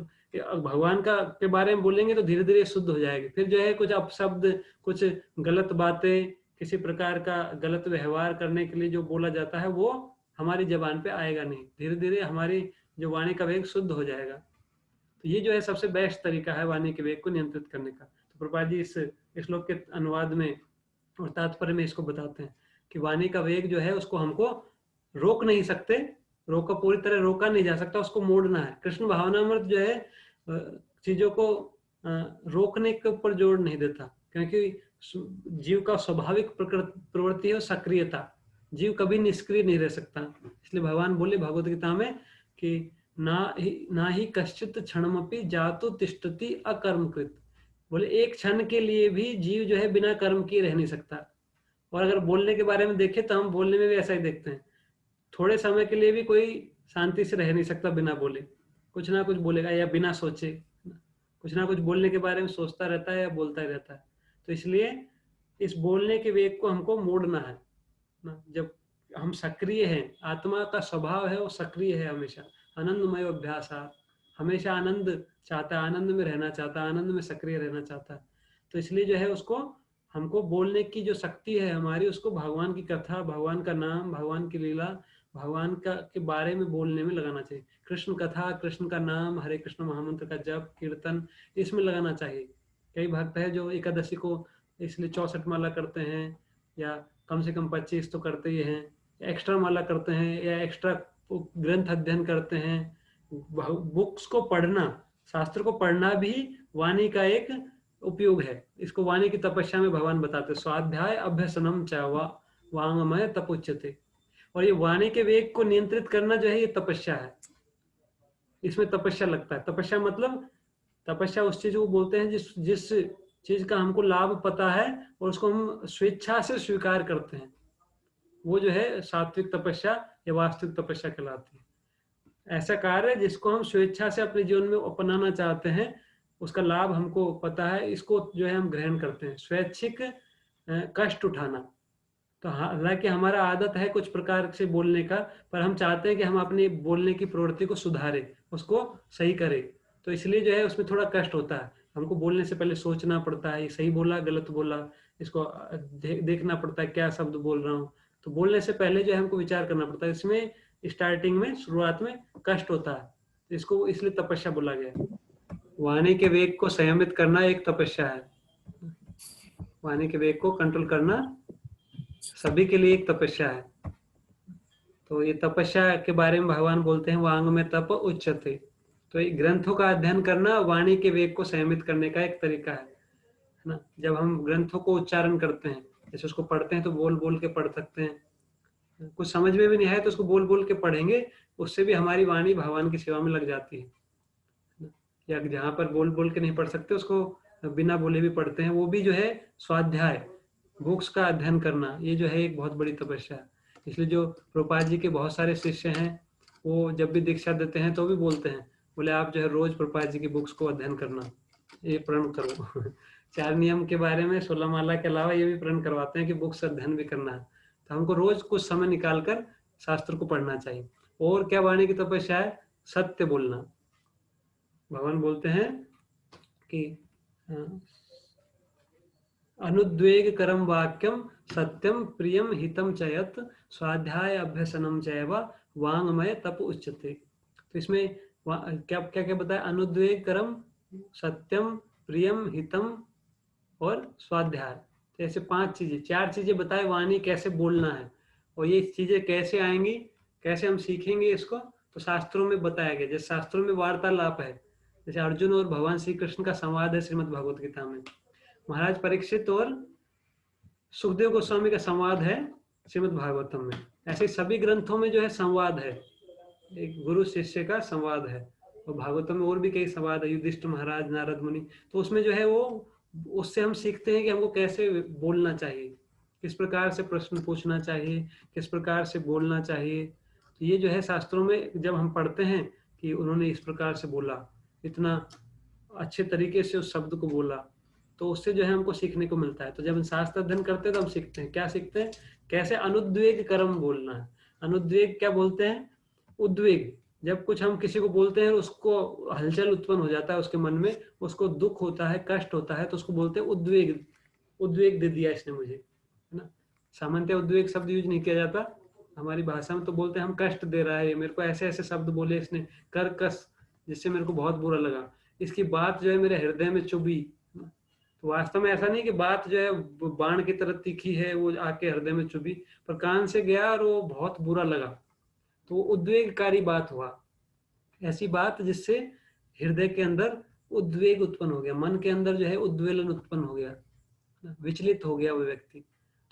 भगवान का के बारे में बोलेंगे तो धीरे धीरे शुद्ध हो जाएगी। फिर जो है कुछ अपशब्द, कुछ गलत बातें, किसी प्रकार का गलत व्यवहार करने के लिए जो बोला जाता है वो हमारी जबान पे आएगा नहीं, धीरे धीरे हमारी जो वाणी का वेग शुद्ध हो जाएगा। तो ये जो है सबसे बेस्ट तरीका है वाणी के वेग को नियंत्रित करने का। तो प्रभुपाद जी इस श्लोक के अनुवाद में और तात्पर्य में इसको बताते हैं कि वाणी का वेग जो है उसको हमको रोक नहीं सकते, पूरी तरह रोका नहीं जा सकता, उसको मोड़ना है। कृष्ण भावनामृत जो है चीजों को रोकने के ऊपर जोर नहीं देता, क्योंकि जीव का स्वाभाविक प्रवृत्ति है सक्रियता, जीव कभी निष्क्रिय नहीं रह सकता। इसलिए भगवान बोले भगवत गीता में कि ना ही कश्चित क्षणमपि जातु तिष्ठति अकर्मकृत, बोले एक क्षण के लिए भी जीव जो है बिना कर्म किए रह नहीं सकता। और अगर बोलने के बारे में देखें तो हम बोलने में भी ऐसा ही देखते हैं, थोड़े समय के लिए भी कोई शांति से रह नहीं सकता बिना बोले, कुछ ना कुछ बोलेगा या बिना सोचे, कुछ ना कुछ बोलने के बारे में सोचता रहता है या बोलता ही रहता है। तो इसलिए इस बोलने के वेग को हमको मोड़ना है ना। जब हम सक्रिय हैं, आत्मा का स्वभाव है वो सक्रिय है, हमेशा आनंदमय अभ्यास, हमेशा आनंद चाहता है, आनंद में रहना चाहता है, आनंद में सक्रिय रहना चाहता है। तो इसलिए जो है उसको हमको बोलने की जो शक्ति है हमारी, उसको भगवान की कथा, भगवान का नाम, भगवान की लीला, भगवान का के बारे में बोलने में लगाना चाहिए। कृष्ण कथा, कृष्ण का नाम, हरे कृष्ण महामंत्र का जप, कीर्तन, इसमें लगाना चाहिए। कई भक्त है जो एकादशी को इसलिए 64 माला करते हैं, या कम से कम 25 तो करते ही हैं, एक्स्ट्रा माला करते हैं या एक्स्ट्रा ग्रंथ अध्ययन करते हैं, बुक्स को पढ़ना, शास्त्र को पढ़ना भी वाणी का एक उपयोग है। इसको वाणी की तपस्या में भगवान बताते हैं, स्वाध्याय अभ्यसनम च वांगमय तपोच्यते। और ये वाणी के वेग को नियंत्रित करना जो है ये तपस्या है, इसमें तपस्या लगता है। तपस्या मतलब, तपस्या उस चीज को बोलते हैं जिस जिस चीज का हमको लाभ पता है और उसको हम स्वेच्छा से स्वीकार करते हैं, वो जो है सात्विक तपस्या या वास्तविक तपस्या कहलाती है। ऐसा कार्य जिसको हम स्वेच्छा से अपने जीवन में अपनाना चाहते हैं, उसका लाभ हमको पता है, इसको जो है हम ग्रहण करते हैं। स्वैच्छिक कष्ट उठाना, तो हालांकि हमारा आदत है कुछ प्रकार से बोलने का, पर हम चाहते हैं कि हम अपनी बोलने की प्रवृत्ति को सुधारें, उसको सही करें, तो इसलिए जो है उसमें थोड़ा कष्ट होता है। हमको बोलने से पहले सोचना पड़ता है, ये सही बोला गलत बोला, इसको देखना पड़ता है क्या शब्द बोल रहा हूँ। तो बोलने से पहले जो है हमको विचार करना पड़ता है, इसमें स्टार्टिंग में शुरुआत में कष्ट होता है, तो इसको इसलिए तपस्या बोला गया। वाणी के वेग को संयमित करना एक तपस्या है, वाणी के वेग को कंट्रोल करना सभी के लिए एक तपस्या है। तो ये तपस्या के बारे में भगवान बोलते हैं वांग में तप उच्चते। तो ये ग्रंथों का अध्ययन करना वाणी के वेग को संयमित करने का एक तरीका है ना। जब हम ग्रंथों को उच्चारण करते हैं, जैसे उसको पढ़ते हैं तो बोल बोल के पढ़ सकते हैं, कुछ समझ में भी नहीं आए तो उसको बोल बोल के पढ़ेंगे, उससे भी हमारी वाणी भगवान की सेवा में लग जाती है। या जहाँ पर बोल बोल के नहीं पढ़ सकते उसको बिना बोले भी पढ़ते हैं, वो भी जो है स्वाध्याय, बुक्स का अध्ययन करना, ये जो है एक बहुत बड़ी तपस्या है। इसलिए जो प्रभुपाद जी के बहुत सारे शिष्य हैं, वो जब भी दीक्षा देते हैं तो भी बोलते हैं, बोले आप जो है रोज प्रभुपाद जी की बुक्स को अध्ययन करना, ये प्रण करो। 4 नियम के बारे में 16 माला के अलावा ये भी प्रण करवाते हैं कि बुक्स अध्ययन भी करना है। तो हमको रोज कुछ समय निकालकर शास्त्र को पढ़ना चाहिए। और क्या वाणी की तपस्या है? सत्य बोलना। भगवान बोलते हैं कि अनुद्वेग करम वाक्यम सत्यम प्रियम हितम चयत स्वाध्याय अभ्यसनम चैव वांगमय तप उच्यते। तो इसमें क्या क्या क्या बताया? अनुद्वेग करम, सत्यम, प्रियम, हितम और स्वाध्याय। तो ऐसे 5 चीजें, 4 चीजें बताए वाणी कैसे बोलना है। और ये चीजें कैसे आएंगी, कैसे हम सीखेंगे इसको, तो शास्त्रों में बताया गया। जैसे शास्त्रों में वार्तालाप है, जैसे अर्जुन और भगवान श्री कृष्ण का संवाद है श्रीमद् भगवत गीता में, महाराज परीक्षित और सुखदेव गोस्वामी का संवाद है श्रीमद् भागवतम में। ऐसे सभी ग्रंथों में जो है संवाद है, एक गुरु शिष्य का संवाद है। और भागवतम में और भी कई संवाद है, युधिष्ठिर महाराज, नारद मुनि। तो उसमें जो है वो, उससे हम सीखते हैं कि हमको कैसे बोलना चाहिए, किस प्रकार से प्रश्न पूछना चाहिए, किस प्रकार से बोलना चाहिए। तो ये जो है शास्त्रों में जब हम पढ़ते हैं कि उन्होंने इस प्रकार से बोला, इतना अच्छे तरीके से उस शब्द को बोला, तो उससे जो है हमको सीखने को मिलता है। तो जब हम शास्त्र अध्ययन करते हैं तो हम सीखते हैं, क्या सीखते हैं? कैसे अनुद्वेग कर्म बोलना है। अनुद्वेग क्या बोलते हैं? उद्वेग, जब कुछ हम किसी को बोलते हैं उसको हलचल उत्पन्न हो जाता है उसके मन में, उसको दुख होता है, कष्ट होता है, तो उसको बोलते हैं उद्वेग। उद्वेग दे दिया इसने मुझे, है ना। सामान्यतः उद्वेग शब्द यूज नहीं किया जाता हमारी भाषा में, तो बोलते हैं हम कष्ट दे रहा है मेरे को, ऐसे ऐसे शब्द बोले इसने, कर्कश, जिससे मेरे को बहुत बुरा लगा, इसकी बात जो है मेरे हृदय में चुभी। तो वास्तव में ऐसा नहीं कि बात जो है बाण की तरह तीखी है, वो आके हृदय में चुभी, पर कान से गया और वो बहुत बुरा लगा, तो उद्वेगकारी बात हुआ। ऐसी बात जिससे हृदय के अंदर उद्वेग उत्पन्न हो गया, मन के अंदर जो है उद्वेलन उत्पन्न हो गया, विचलित हो गया वो व्यक्ति,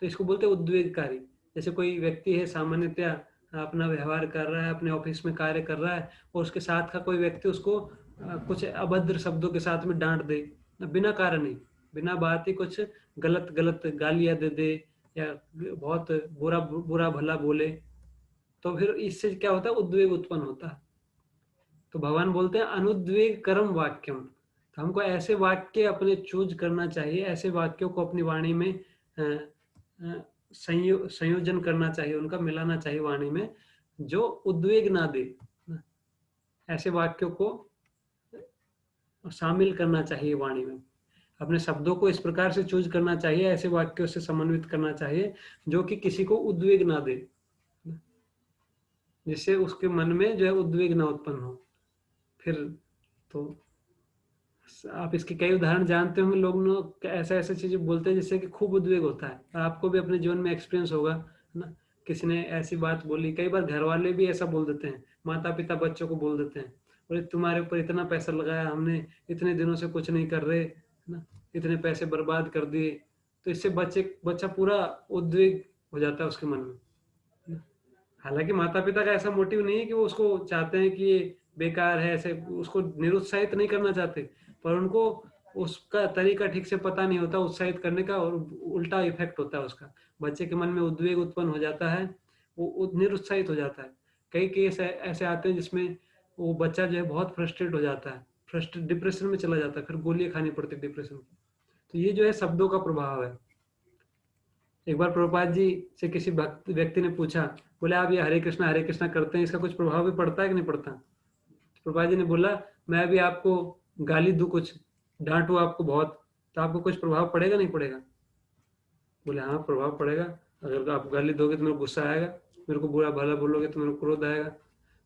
तो इसको बोलते हैं उद्वेगकारी। जैसे कोई व्यक्ति है सामान्यतया अपना व्यवहार कर रहा है, अपने ऑफिस में कार्य कर रहा है, और उसके साथ का कोई व्यक्ति उसको कुछ अभद्र शब्दों के साथ में डांट दे, बिना कारण ही, बिना बात ही कुछ गलत गलत गालियां दे दे, या बहुत बुरा बुरा भला बोले, तो फिर इससे क्या होता है? उद्वेग उत्पन्न होता है। तो भगवान बोलते हैं अनुद्वेग कर्म वाक्यम। तो हमको ऐसे वाक्य अपने चूज करना चाहिए, ऐसे वाक्यों को अपनी वाणी में संयोजन करना चाहिए, उनका मिलाना चाहिए वाणी में, जो उद्वेग ना दे। ऐसे वाक्यों को शामिल करना चाहिए वाणी में, अपने शब्दों को इस प्रकार से चूज करना चाहिए, ऐसे वाक्यों से समन्वित करना चाहिए जो कि किसी को उद्वेग ना दे, जिससे उसके मन में जो है उद्वेग ना उत्पन्न हो। फिर तो आप इसके कई उदाहरण जानते होंगे, लोग ऐसे ऐसे चीजें बोलते हैं जिससे कि खूब उद्वेग होता है। आपको भी अपने जीवन में एक्सपीरियंस होगा, है ना, किसी ने ऐसी बात बोली, कई बार घर वाले भी ऐसा बोल देते हैं, माता-पिता बच्चों को बोल देते हैं, बोले तुम्हारे ऊपर इतना पैसा लगाया हमने, इतने दिनों से कुछ नहीं कर रहे, है ना? इतने पैसे बर्बाद कर दिए। तो इससे बच्चा पूरा उद्विग्न हो जाता है उसके मन में, है ना? हालाँकि माता-पिता का ऐसा मोटिव नहीं है कि वो उसको चाहते हैं कि ये बेकार है, ऐसे उसको निरुत्साहित नहीं करना चाहते, पर उनको उसका तरीका ठीक से पता नहीं होता उत्साहित करने का और उल्टा इफ़ेक्ट होता है उसका। बच्चे के मन में उद्वेग उत्पन्न हो जाता है, वो निरुत्साहित हो जाता है। कई केस ऐसे आते हैं जिसमें वो बच्चा जो है बहुत फ्रस्ट्रेट हो जाता है, डिप्रेशन में चला जाता है, फिर गोलियाँ खानी पड़ती है डिप्रेशन की। तो ये जो है शब्दों का प्रभाव है। एक बार प्रभुपाद जी से किसी भक्त व्यक्ति ने पूछा, बोले आप ये हरे कृष्णा करते हैं, इसका कुछ प्रभाव भी पड़ता है कि नहीं पड़ता? तो प्रभुपाद जी ने बोला, मैं अभी आपको गाली दूं कुछ, डांटूं आपको बहुत, तो आपको कुछ प्रभाव पड़ेगा नहीं पड़ेगा? बोले हाँ प्रभाव पड़ेगा, अगर आप गाली दोगे तो मेरे को गुस्सा आएगा, मेरे को बुरा भला बोलोगे तो मेरे को क्रोध आएगा।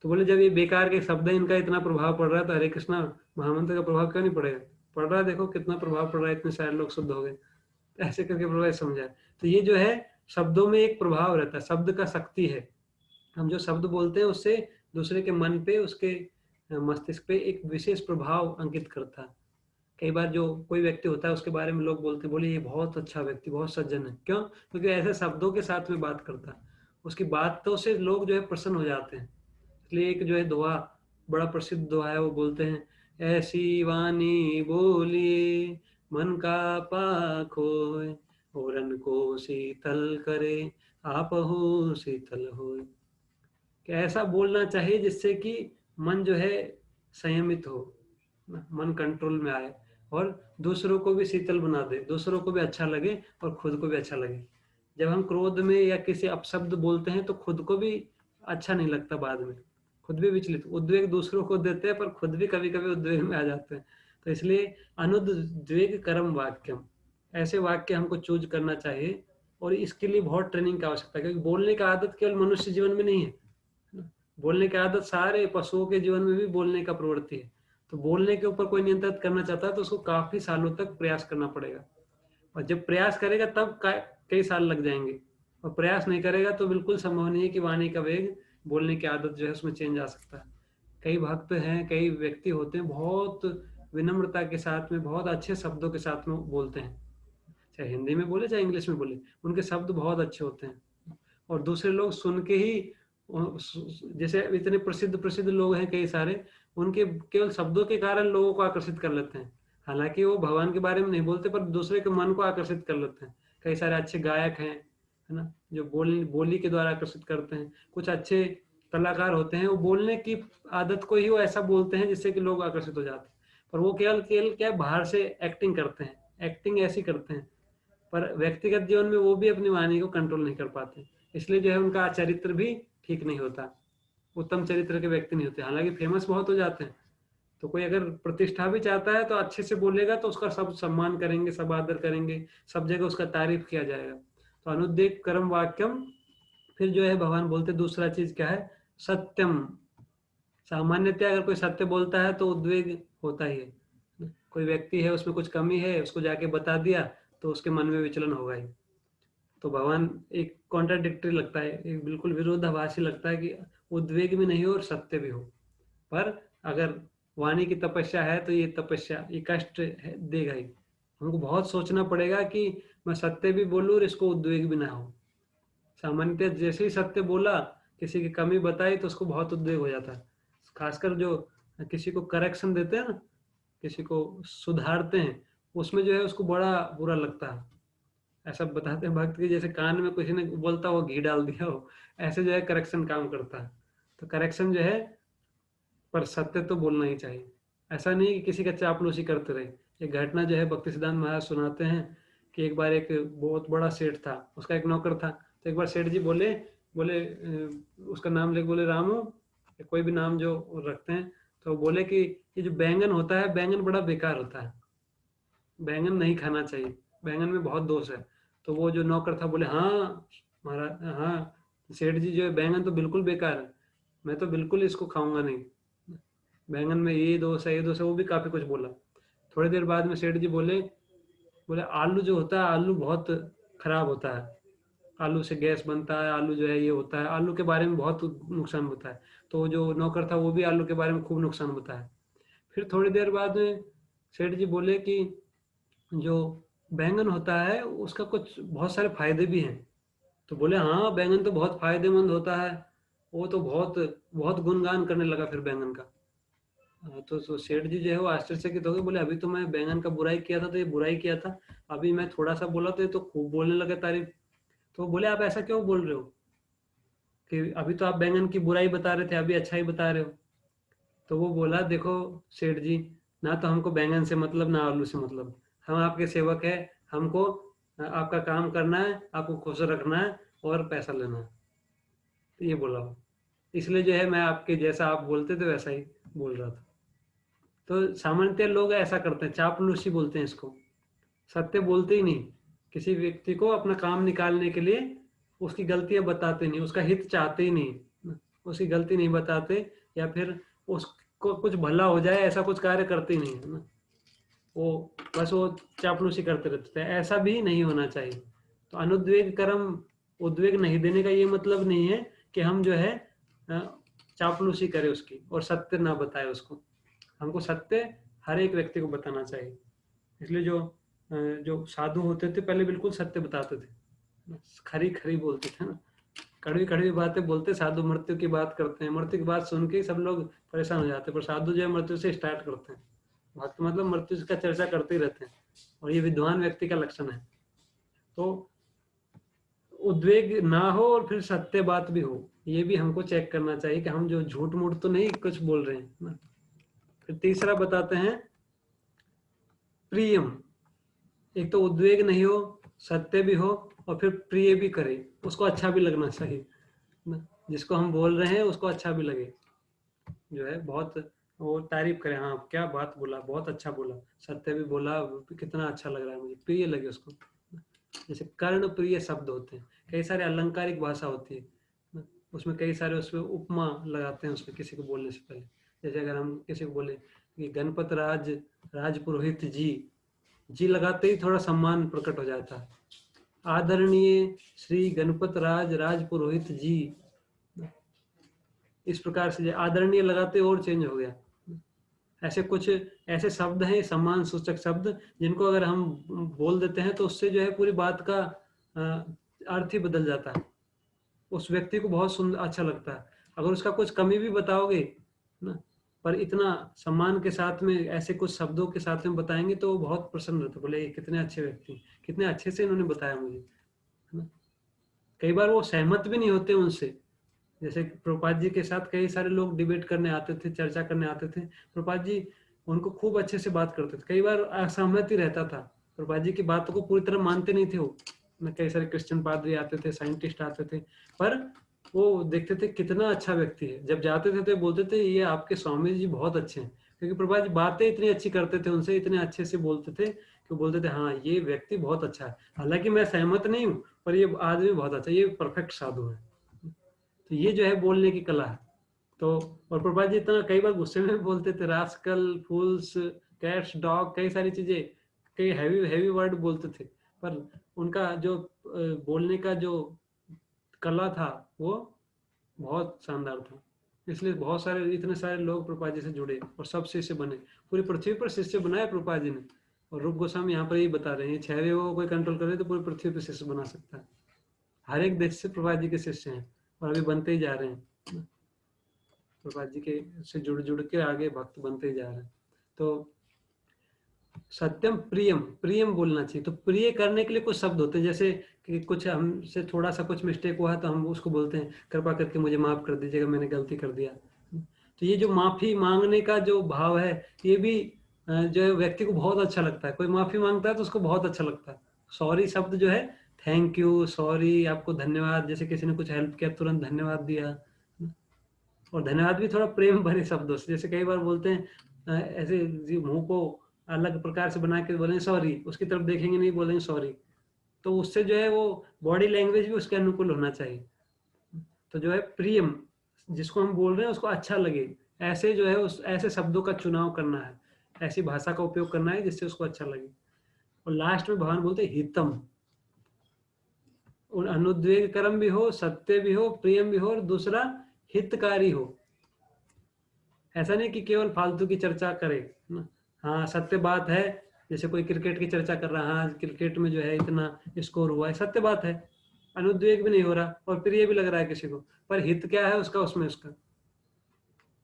तो बोले जब ये बेकार के शब्द है इनका इतना प्रभाव पड़ रहा है तो हरे कृष्णा महामंत्र का प्रभाव क्यों नहीं पड़ेगा? पड़ रहा है, देखो कितना प्रभाव पड़ रहा है, इतने सारे लोग शुद्ध हो गए। ऐसे करके प्रभु समझाया। तो ये जो है शब्दों में एक प्रभाव रहता है, शब्द का शक्ति है। हम जो शब्द बोलते हैं उससे दूसरे के मन पे, उसके मस्तिष्क पे एक विशेष प्रभाव अंकित करता है। कई बार जो कोई व्यक्ति होता है उसके बारे में लोग बोलते हैं, बोले ये बहुत अच्छा व्यक्ति, बहुत सज्जन है। क्यों? क्योंकि ऐसे शब्दों के साथ में बात करता है, उसकी बातों से लोग जो है प्रसन्न हो जाते हैं। इसलिए एक जो है दोहा, बड़ा प्रसिद्ध दोहा है, वो बोलते हैं, ऐसी वाणी बोली मन का पाख होए, ओरन को शीतल करे आपहु शीतल होए। कि ऐसा बोलना चाहिए जिससे कि मन जो है संयमित हो, मन कंट्रोल में आए और दूसरों को भी शीतल बना दे, दूसरों को भी अच्छा लगे और खुद को भी अच्छा लगे। जब हम क्रोध में या किसी अपशब्द बोलते हैं तो खुद को भी अच्छा नहीं लगता, बाद में खुद भी विचलित, उद्वेग दूसरों को देते हैं पर खुद भी कभी-कभी उद्वेग में आ जाते हैं। तो इसलिए अनुद्वेग करम वाक्यम, ऐसे वाक्य हमको चूज़ करना चाहिए और इसके लिए बहुत ट्रेनिंग की आवश्यकता है, क्योंकि बोलने का आदत केवल मनुष्य जीवन में नहीं है। बोलने की आदत सारे पशुओं के जीवन में भी बोलने का प्रवृत्ति है। तो बोलने के ऊपर कोई नियंत्रित करना चाहता है तो उसको काफ़ी सालों तक प्रयास करना पड़ेगा, और जब प्रयास करेगा तब कई साल लग जाएँगे, और प्रयास नहीं करेगा तो बिल्कुल संभव नहीं है कि वाणी का वेग, बोलने की आदत जो है उसमें चेंज आ सकता है। कई भक्त हैं, कई व्यक्ति होते हैं, बहुत विनम्रता के साथ में, बहुत अच्छे शब्दों के साथ में बोलते हैं। चाहे हिंदी में बोले, चाहे इंग्लिश में बोले, उनके शब्द बहुत अच्छे होते हैं। और दूसरे लोग सुन के ही जैसे इतने प्रसिद्ध लोग हैं कई सारे, उनके केवल शब्दों के कारण लोगों को आकर्षित कर लेते हैं। हालाँकि वो भगवान के बारे में नहीं बोलते पर दूसरे के मन को आकर्षित कर लेते हैं। कई सारे अच्छे गायक हैं, है ना? जो बोली के द्वारा आकर्षित करते हैं। कुछ अच्छे कलाकार होते हैं, वो बोलने की आदत को ही वो ऐसा बोलते हैं जिससे कि लोग आकर्षित हो जाते हैं। पर वो केवल केवल क्या है, बाहर से एक्टिंग करते हैं, एक्टिंग ऐसी करते हैं। पर व्यक्तिगत जीवन में वो भी अपनी वाणी को कंट्रोल नहीं कर पाते। इसलिए जो है उनका चरित्र भी ठीक नहीं होता। उत्तम चरित्र के व्यक्ति नहीं होते। हालाँकि फेमस बहुत हो जाते हैं। तो कोई अगर प्रतिष्ठा भी चाहता है तो अच्छे से बोलेगा तो उसका सब सम्मान करेंगे, सब आदर करेंगे, सब जगह उसका तारीफ़ किया जाएगा। तो अनुद्वेग करम वाक्यम, फिर जो है भगवान बोलते दूसरा चीज़ क्या है? सत्यम। सामान्यतः अगर कोई सत्य बोलता है तो उद्वेग होता ही है। कोई व्यक्ति है उसमें कुछ कमी है, उसको जाके बता दिया तो उसके मन में विचलन होगा ही। तो भगवान एक कॉन्ट्राडिक्टरी लगता है, एक बिल्कुल विरोधाभासी लगता है कि उद्वेग भी नहीं हो और सत्य भी हो। पर अगर वाणी की तपस्या है तो ये तपस्या, ये कष्ट देगा ही। हमको बहुत सोचना पड़ेगा कि मैं सत्य भी बोलूँ और इसको उद्वेग भी ना हो। सामान्यतः जैसे ही सत्य बोला, किसी की कमी बताई तो उसको बहुत उद्वेग हो जाता है। खासकर जो किसी को करेक्शन देते हैं ना, किसी को सुधारते हैं, उसमें जो है उसको बड़ा बुरा लगता है। ऐसा बताते हैं भक्त कि जैसे कान में किसी ने बोलता हो घी डाल दिया हो, ऐसे जो है करेक्शन काम करता है। तो करेक्शन जो है, पर सत्य तो बोलना ही चाहिए। ऐसा नहीं कि किसी का चापलूसी करते रहे। एक घटना जो है भक्ति सिद्धांत महाराज सुनाते हैं कि एक बार एक बहुत बड़ा सेठ था, उसका एक नौकर था। तो एक बार सेठ जी बोले, बोले उसका नाम लेके बोले रामू, या कोई भी नाम जो रखते हैं, तो बोले कि ये जो बैंगन होता है, बैंगन बड़ा बेकार होता है, बैंगन नहीं खाना चाहिए, बैंगन में बहुत दोष है। तो वो जो नौकर था बोले हाँ महाराज, हाँ सेठ जी, जो है बैंगन तो बिल्कुल बेकार है, मैं तो बिल्कुल इसको खाऊंगा नहीं, बैंगन में ये दोष है, ये दोष है, वो भी काफी कुछ बोला। थोड़ी देर बाद में सेठ जी बोले, बोले आलू जो होता है, आलू बहुत खराब होता है, आलू से गैस बनता है, आलू जो है ये होता है, आलू के बारे में बहुत नुकसान बताया। तो जो नौकर था वो भी आलू के बारे में खूब नुकसान बताया। फिर थोड़ी देर बाद में सेठ जी बोले कि जो बैंगन होता है उसका कुछ बहुत सारे फायदे भी हैं। तो बोले हाँ, बैंगन तो बहुत फायदेमंद होता है। वो तो बहुत बहुत गुणगान करने लगा फिर बैंगन का। तो सेठ जी जो है वो आश्चर्यचकित हो गए, बोले अभी तो मैं बैंगन का बुराई किया था तो ये बुराई किया था, अभी मैं थोड़ा सा बोला तो ये तो खूब बोलने लगे तारीफ। तो बोले आप ऐसा क्यों बोल रहे हो कि अभी तो आप बैंगन की बुराई बता रहे थे, अभी अच्छा ही बता रहे हो। तो वो बोला देखो सेठ जी, ना तो हमको बैंगन से मतलब ना आलू से मतलब, हम आपके सेवक है, हमको आपका काम करना है, आपको खुश रखना है और पैसा लेना है। तो ये बोला वो, इसलिए जो है मैं आपके जैसा आप बोलते थे वैसा ही बोल रहा था। तो सामान्यतः लोग ऐसा करते हैं, चापलूसी बोलते हैं इसको, सत्य बोलते ही नहीं। किसी व्यक्ति को अपना काम निकालने के लिए उसकी गलतियां बताते नहीं, उसका हित चाहते ही नहीं, उसकी गलती नहीं बताते, या फिर उसको कुछ भला हो जाए ऐसा कुछ कार्य करते ही नहीं है ना, वो बस वो चापलूसी करते रहते थे। ऐसा भी नहीं होना चाहिए। तो अनुद्वेग कर्म, उद्वेग नहीं देने का ये मतलब नहीं है कि हम जो है अ, चापलूसी करें उसकी और सत्य ना बताए उसको। हमको सत्य हर एक व्यक्ति को बताना चाहिए। इसलिए जो साधु होते थे पहले बिल्कुल सत्य बताते थे, खरी खरी बोलते थे ना, कड़वी कड़वी बातें बोलते। साधु मृत्यु की बात करते हैं, मृत्यु की बात सुन के ही सब लोग परेशान हो जाते हैं, पर साधु जो है मृत्यु से स्टार्ट करते हैं। भक्त मतलब मृत्यु का चर्चा करते ही रहते हैं, और ये विद्वान व्यक्ति का लक्षण है। तो उद्वेग ना हो और फिर सत्य बात भी हो, ये भी हमको चेक करना चाहिए कि हम जो झूठ मूठ तो नहीं कुछ बोल रहे हैं ना। फिर तीसरा बताते हैं प्रियम। एक तो उद्वेग नहीं हो, सत्य भी हो, और फिर प्रिय भी करे, उसको अच्छा भी लगना चाहिए ना। जिसको हम बोल रहे हैं उसको अच्छा भी लगे, जो है बहुत वो तारीफ करे, हाँ क्या बात बोला, बहुत अच्छा बोला, सत्य भी बोला, कितना अच्छा लग रहा है मुझे, प्रिय लगे उसको। जैसे कर्ण प्रिय शब्द होते हैं, कई सारे अलंकारिक भाषा होती है, उसमें कई सारे उसमें उपमा लगाते हैं उसमें किसी को बोलने से पहले। जैसे अगर हम किसी को बोले कि गणपत राज राज पुरोहित जी, जी लगाते ही थोड़ा सम्मान प्रकट हो जाता है। आदरणीय श्री गणपत राज राज पुरोहित जी, इस प्रकार से आदरणीय लगाते और चेंज हो गया। ऐसे कुछ ऐसे शब्द हैं सम्मान सूचक शब्द, जिनको अगर हम बोल देते हैं तो उससे जो है पूरी बात का अर्थ ही बदल जाता है। उस व्यक्ति को बहुत सुंदर अच्छा लगता है। अगर उसका कुछ कमी भी बताओगे ना, पर इतना सम्मान के साथ में ऐसे कुछ शब्दों के साथ में बताएंगे तो वो बहुत प्रसन्न रहते, बोले ये कितने अच्छे व्यक्ति, कितने अच्छे से इन्होंने बताया मुझे, है ना। कई बार वो सहमत भी नहीं होते उनसे। जैसे प्रभुपाद जी के साथ कई सारे लोग डिबेट करने आते थे, चर्चा करने आते थे, प्रभुपाद जी उनको खूब अच्छे से बात करते थे, कई बार असहमत ही रहता था, प्रभुपाद जी की बातों को पूरी तरह मानते नहीं थे वो। कई सारे क्रिश्चियन पादरी आते थे, साइंटिस्ट आते थे, पर वो देखते थे कितना अच्छा व्यक्ति है, जब जाते थे तो बोलते थे ये आपके स्वामी जी बहुत अच्छे हैं, क्योंकि प्रभुपाद जी बातें इतनी अच्छी करते थे उनसे, इतने अच्छे से बोलते थे कि बोलते थे हाँ ये व्यक्ति बहुत अच्छा है, हालांकि मैं सहमत नहीं हूँ, पर ये आदमी बहुत अच्छा, ये परफेक्ट साधु है। तो ये जो है बोलने की कला है। तो और प्रभुपाद जी इतना कई बार गुस्से में भी बोलते थे, रास्कल, फूल्स, कैट्स, डॉग, कई सारी चीजें, कई हैवी हैवी वर्ड बोलते थे, पर उनका जो बोलने का जो कला था वो बहुत शानदार था। इसलिए बहुत सारे इतने सारे लोग प्रभुपाद जी से जुड़े और सब शिष्य बने, पूरी पृथ्वी पर शिष्य बनाए प्रभुपाद जी ने। और रूप गोस्वामी यहाँ पर यही बता रहे हैं, 6 को कोई कंट्रोल करे तो पूरी पृथ्वी पर शिष्य बना सकता है। हर एक देश से प्रभुपाद जी के शिष्य हैं और अभी बनते ही जा रहे हैं, प्रभुपाद जी के से जुड़ जुड़ के आगे भक्त बनते ही जा रहे हैं। तो सत्यम प्रियम, प्रियम बोलना चाहिए। तो प्रिय करने के लिए कुछ शब्द होते हैं, जैसे कि कुछ हमसे थोड़ा सा कुछ मिस्टेक हुआ तो हम उसको बोलते हैं कृपा करके मुझे माफ कर दीजिएगा, मैंने गलती कर दिया। तो ये जो माफी मांगने का जो भाव है, ये भी जो है व्यक्ति को बहुत अच्छा लगता है। कोई माफी मांगता है तो उसको बहुत अच्छा लगता है। सॉरी शब्द जो है, थैंक यू, सॉरी, आपको धन्यवाद, जैसे किसी ने कुछ हेल्प किया तुरंत धन्यवाद दिया। और धन्यवाद भी थोड़ा प्रेम भरे शब्दों से, जैसे कई बार बोलते हैं ऐसे मुंह को अलग प्रकार से बना के बोलेंगे सॉरी, उसकी तरफ देखेंगे नहीं, बोलेंगे सॉरी, तो उससे जो है वो बॉडी लैंग्वेज भी उसके अनुकूल होना चाहिए। तो जो है प्रियम, जिसको हम बोल रहे हैं उसको अच्छा लगे, ऐसे जो है उस ऐसे शब्दों का चुनाव करना है, ऐसी भाषा का उपयोग करना है जिससे उसको अच्छा लगे। और लास्ट में भगवान बोलते हैं हितम, अनुद्वेग कर्म भी हो, सत्य भी हो, प्रियम भी हो, और दूसरा हितकारी हो। ऐसा नहीं कि केवल फालतू की चर्चा करे ना। हाँ, सत्य बात है, जैसे कोई क्रिकेट की चर्चा कर रहा है, हाँ क्रिकेट में जो है इतना स्कोर हुआ है, सत्य बात है, अनुद्वेग भी नहीं हो रहा और प्रिय भी लग रहा है किसी को, पर हित क्या है उसका, उसमें उसका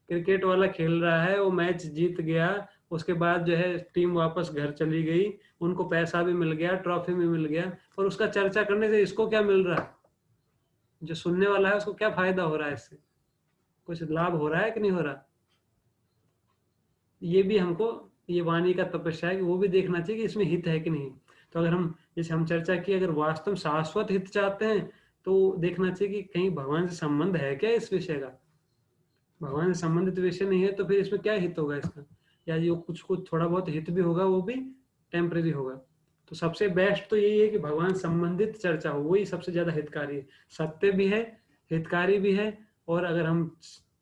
क्रिकेट वाला खेल रहा है, वो मैच जीत गया, उसके बाद जो है टीम वापस घर चली गई, उनको पैसा भी मिल गया, ट्रॉफी भी मिल गया, और उसका चर्चा करने से इसको क्या मिल रहा है, जो सुनने वाला है उसको क्या फायदा हो रहा है, इससे कुछ लाभ हो रहा है कि नहीं हो रहा। ये भी हमको, ये वाणी का तपस्या है कि वो भी देखना चाहिए कि इसमें हित है कि नहीं। तो अगर हम, जैसे हम चर्चा की, अगर वास्तव में शाश्वत हित चाहते हैं तो देखना चाहिए कि कहीं भगवान से संबंध है क्या इस विषय का। भगवान से संबंधित विषय नहीं है तो फिर इसमें क्या हित होगा इसका, या जो कुछ कुछ थोड़ा बहुत हित भी होगा वो भी टेम्परेरी होगा। तो सबसे बेस्ट तो यही है कि भगवान संबंधित चर्चा हो, वही सबसे ज्यादा हितकारी है, सत्य भी है, हितकारी भी है, और अगर हम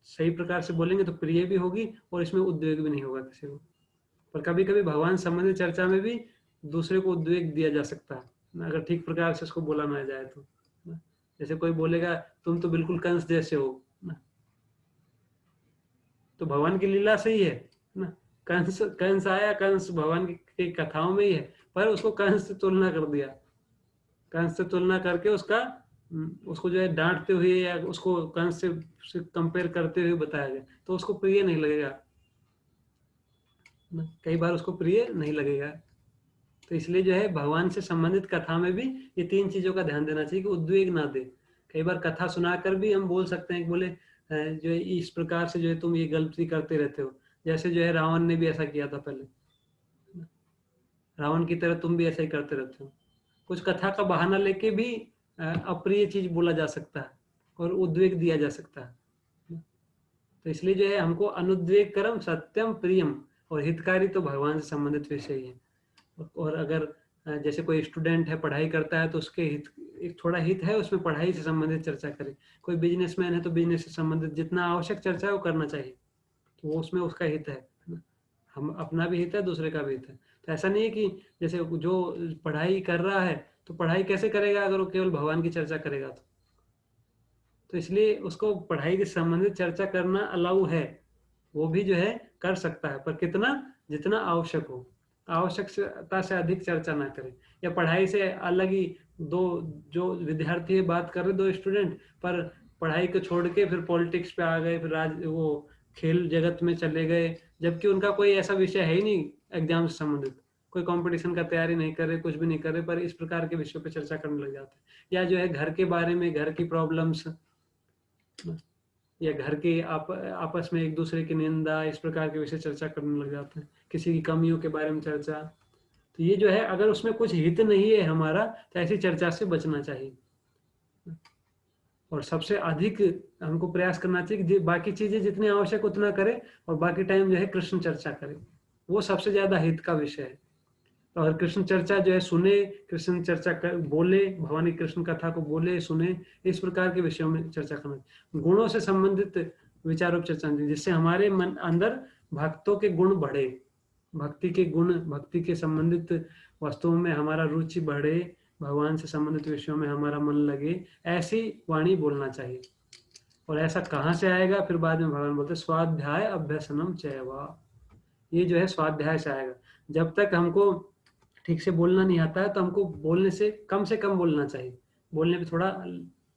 सही प्रकार से बोलेंगे तो प्रिय भी होगी, और इसमें उद्वेग भी नहीं होगा किसी को। पर कभी कभी भगवान संबंधित चर्चा में भी दूसरे को उद्वेग दिया जा सकता है, अगर ठीक प्रकार से उसको बोला ना जाए तो। जैसे कोई बोलेगा तुम तो बिल्कुल कंस जैसे हो ना, तो भगवान की लीला से ही है ना, कंस कंस आया, कंस भगवान की कथाओं में ही है, पर उसको कंस से तुलना कर दिया, कंस से तुलना करके उसका उसको जो है डांटते हुए या उसको कंस से कंपेयर करते हुए बताया गया, तो उसको प्रिय नहीं लगेगा ना, कई बार उसको प्रिय नहीं लगेगा। तो इसलिए जो है भगवान से संबंधित कथा में भी ये तीन चीजों का ध्यान देना चाहिए कि उद्वेग ना दे। कई बार कथा सुनाकर भी हम बोल सकते हैं कि बोले जो है इस प्रकार से जो है तुम ये गलती करते रहते हो, जैसे जो है रावण ने भी ऐसा किया था पहले, रावण की तरह तुम भी ऐसा ही करते रहते हो। कुछ कथा का बहाना लेके भी अप्रिय चीज बोला जा सकता है और उद्वेग दिया जा सकता है। तो इसलिए जो है हमको अनुद्वेग कर्म सत्यम प्रियम और हितकारी तो भगवान से संबंधित विषय ही है। और अगर जैसे कोई स्टूडेंट है पढ़ाई करता है तो उसके हित, एक थोड़ा हित है उसमें, पढ़ाई से संबंधित चर्चा करे। कोई बिजनेसमैन है तो बिजनेस से संबंधित जितना आवश्यक चर्चा है वो करना चाहिए, तो वो उसमें उसका हित है ना? हम अपना भी हित है, दूसरे का भी हित है। तो ऐसा नहीं है कि जैसे जो पढ़ाई कर रहा है तो पढ़ाई कैसे करेगा अगर वो केवल भगवान की चर्चा करेगा तो इसलिए उसको पढ़ाई के संबंधित चर्चा करना अलाउ है, वो भी जो है कर सकता है, पर कितना, जितना आवश्यक हो, आवश्यकता से अधिक चर्चा ना करें। या पढ़ाई से अलग ही दो, जो विद्यार्थी है बात कर रहे, दो स्टूडेंट, पर पढ़ाई को छोड़ के फिर पॉलिटिक्स पे आ गए, फिर वो खेल जगत में चले गए, जबकि उनका कोई ऐसा विषय है ही नहीं एग्जाम से संबंधित, कोई कंपटीशन का तैयारी नहीं कर रहे, कुछ भी नहीं कर रहे, पर इस प्रकार के विषयों पे चर्चा करने लग जाते हैं। या जो है घर के बारे में, घर की प्रॉब्लम्स, या घर के आपस में एक दूसरे की निंदा, इस प्रकार के विषय चर्चा करने लग जाते हैं, किसी की कमियों के बारे में चर्चा। तो ये जो है अगर उसमें कुछ हित नहीं है हमारा तो ऐसी चर्चा से बचना चाहिए, और सबसे अधिक हमको प्रयास करना चाहिए कि बाकी चीजें जितनी आवश्यक उतना करें, और बाकी टाइम जो है कृष्ण चर्चा करें, वो सबसे ज्यादा हित का विषय है। और कृष्ण चर्चा जो है सुने, कृष्ण चर्चा बोले, भगवान की कृष्ण कथा को बोले सुने, इस प्रकार के विषयों में चर्चा करना, गुणों से संबंधित विचारों पर चर्चा, जिससे हमारे मन अंदर भक्तों के गुण बढ़े, भक्ति के गुण, भक्ति के संबंधित वस्तुओं में हमारा रुचि बढ़े, भगवान से संबंधित विषयों में हमारा मन लगे, ऐसी वाणी बोलना चाहिए। और ऐसा कहाँ से आएगा, फिर बाद में भगवान बोलते स्वाध्याय अभ्यसनम चैवा, ये जो है स्वाध्याय से आएगा। जब तक हमको ठीक से बोलना नहीं आता है तो हमको बोलने से कम बोलना चाहिए, बोलने पे थोड़ा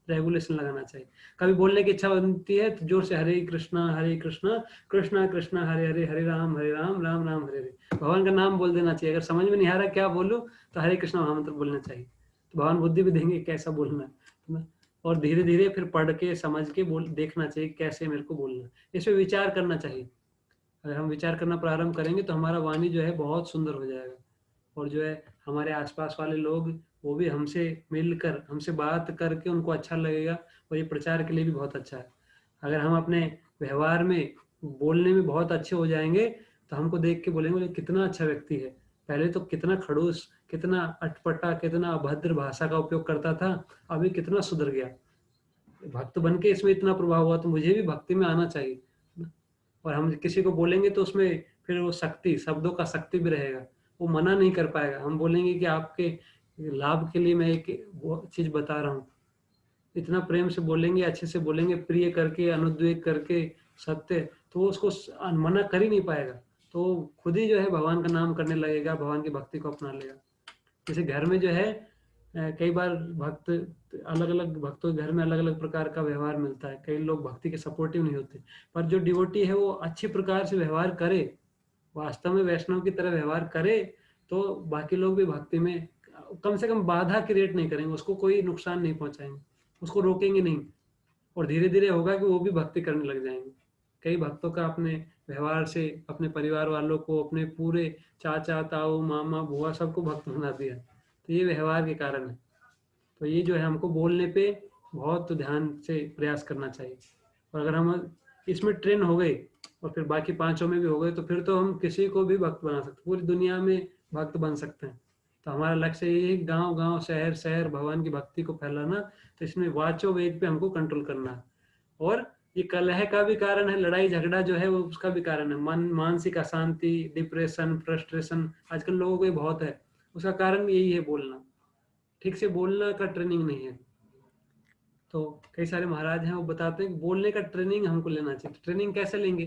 रेगुलेशन लगाना चाहिए। कभी बोलने की इच्छा बनती है तो जोर से हरे कृष्णा कृष्णा कृष्णा हरे हरे, हरे राम राम राम हरे हरे, भगवान का नाम बोल देना चाहिए। अगर समझ में नहीं आ रहा क्या बोलूं तो हरे कृष्णा महामंत्र बोलना चाहिए, तो भगवान बुद्धि भी देंगे कैसा बोलना है। और धीरे धीरे फिर पढ़ के समझ के बोल देखना चाहिए कैसे मेरे को बोलना, इस पर विचार करना चाहिए। अगर हम विचार करना प्रारंभ करेंगे तो हमारा वाणी जो है बहुत सुंदर हो जाएगा, और जो है हमारे आसपास वाले लोग वो भी हमसे मिलकर, हमसे बात करके उनको अच्छा लगेगा, और ये प्रचार के लिए भी बहुत अच्छा है। अगर हम अपने व्यवहार में, बोलने में बहुत अच्छे हो जाएंगे तो हमको देख के बोलेंगे बोले कितना अच्छा व्यक्ति है, पहले तो कितना खड़ूस, कितना अटपटा, कितना अभद्र भाषा का उपयोग करता था, अभी कितना सुधर गया, भक्त बन के इसमें इतना प्रभाव हुआ, तो मुझे भी भक्ति में आना चाहिए। और हम किसी को बोलेंगे तो उसमें फिर वो शक्ति, शब्दों का शक्ति भी रहेगा, वो मना नहीं कर पाएगा। हम बोलेंगे कि आपके लाभ के लिए मैं एक वो चीज़ बता रहा हूँ। इतना प्रेम से बोलेंगे, अच्छे से बोलेंगे, प्रिय करके, अनुद्वेग करके, सत्य, तो वो उसको मना कर ही नहीं पाएगा। तो खुद ही जो है भगवान का नाम करने लगेगा, भगवान की भक्ति को अपना लेगा। जैसे घर में जो है कई बार भक्त, अलग-अलग भक्तों के घर में अलग-अलग प्रकार का व्यवहार मिलता है। कई लोग भक्ति के सपोर्टिव नहीं होते, पर जो डिवोटी है वो अच्छी प्रकार से व्यवहार करे, वास्तव में वैष्णव की तरह व्यवहार करे, तो बाकी लोग भी भक्ति में कम से कम बाधा क्रिएट नहीं करेंगे, उसको कोई नुकसान नहीं पहुँचाएँगे, उसको रोकेंगे नहीं, और धीरे-धीरे होगा कि वो भी भक्ति करने लग जाएँगे। कई भक्तों का अपने व्यवहार से अपने परिवार वालों को, अपने पूरे चाचा, ताऊ, मामा, बुआ सबको भक्त बना दिया। तो ये व्यवहार के कारण है। तो ये जो है हमको बोलने पे बहुत ध्यान से प्रयास करना चाहिए, और अगर हम इसमें ट्रेन हो गए और फिर बाकी पाँचों में भी हो गए, तो फिर तो हम किसी को भी भक्त बना सकते हैं, पूरी दुनिया में भक्त बन सकते हैं। तो हमारा लक्ष्य ये है गाँव-गाँव, शहर-शहर भगवान की भक्ति को फैलाना, तो इसमें वाचो वेग पे हमको कंट्रोल करना है। और ये कलह का भी कारण है, लड़ाई-झगड़ा जो है वो उसका भी कारण है। मानसिक अशांति, डिप्रेशन, फ्रस्ट्रेशन आजकल लोगों को ये बहुत है। उसका कारण यही है बोलना। ठीक से बोलना का ट्रेनिंग नहीं है। तो कई सारे महाराज हैं वो बताते हैं कि बोलने का ट्रेनिंग हमको लेना चाहिए। ट्रेनिंग कैसे लेंगे?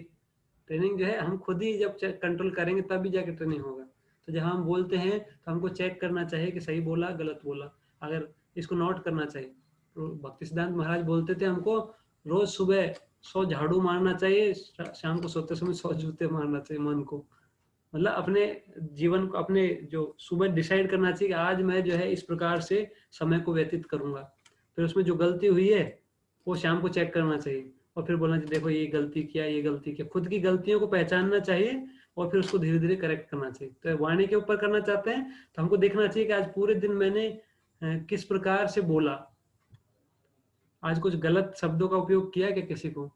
ट्रेनिंग जो है हम खुद ही जब कंट्रोल करेंगे तभी जाके ट्रेनिंग होगा। तो जहाँ हम बोलते हैं तो हमको चेक करना चाहिए कि सही बोला, गलत बोला। अगर इसको नोट करना चाहिए। तो भक्ति सिद्धांत महाराज बोलते थे हमको रोज सुबह 100 झाड़ू मारना चाहिए, शाम को सोते समय 100 जूते मारना चाहिए मन को। मतलब अपने जीवन को, अपने जो सुबह डिसाइड करना चाहिए कि आज मैं जो है इस प्रकार से समय को व्यतीत करूंगा। फिर उसमें जो गलती हुई है वो शाम को चेक करना चाहिए, और फिर बोलना चाहिए देखो ये गलती किया, ये गलती किया। खुद की गलतियों को पहचानना चाहिए और फिर उसको धीरे धीरे करेक्ट करना चाहिए। तो वाणी के ऊपर करना चाहते हैं तो हमको देखना चाहिए कि आज पूरे दिन मैंने किस प्रकार से बोला, आज कुछ गलत शब्दों का उपयोग किया क्या किसी को,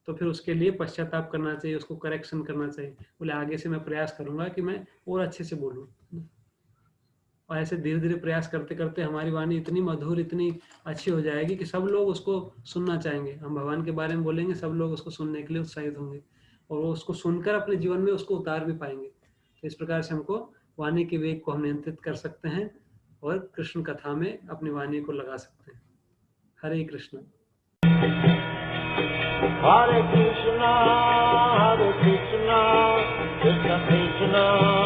तो फिर उसके लिए पश्चाताप करना चाहिए, उसको करेक्शन करना चाहिए। बोले आगे से मैं प्रयास करूंगा कि मैं और अच्छे से बोलूं। और ऐसे धीरे धीरे प्रयास करते करते हमारी वाणी इतनी मधुर, इतनी अच्छी हो जाएगी कि सब लोग उसको सुनना चाहेंगे। हम भगवान के बारे में बोलेंगे, सब लोग उसको सुनने के लिए उत्साहित होंगे, और वो उसको सुनकर अपने जीवन में उसको उतार भी पाएंगे। तो इस प्रकार से हमको वाणी के वेग को हम नियंत्रित कर सकते हैं और कृष्ण कथा में अपनी वाणी को लगा सकते हैं। हरे Krishna. Hare Krishna, Krishna Krishna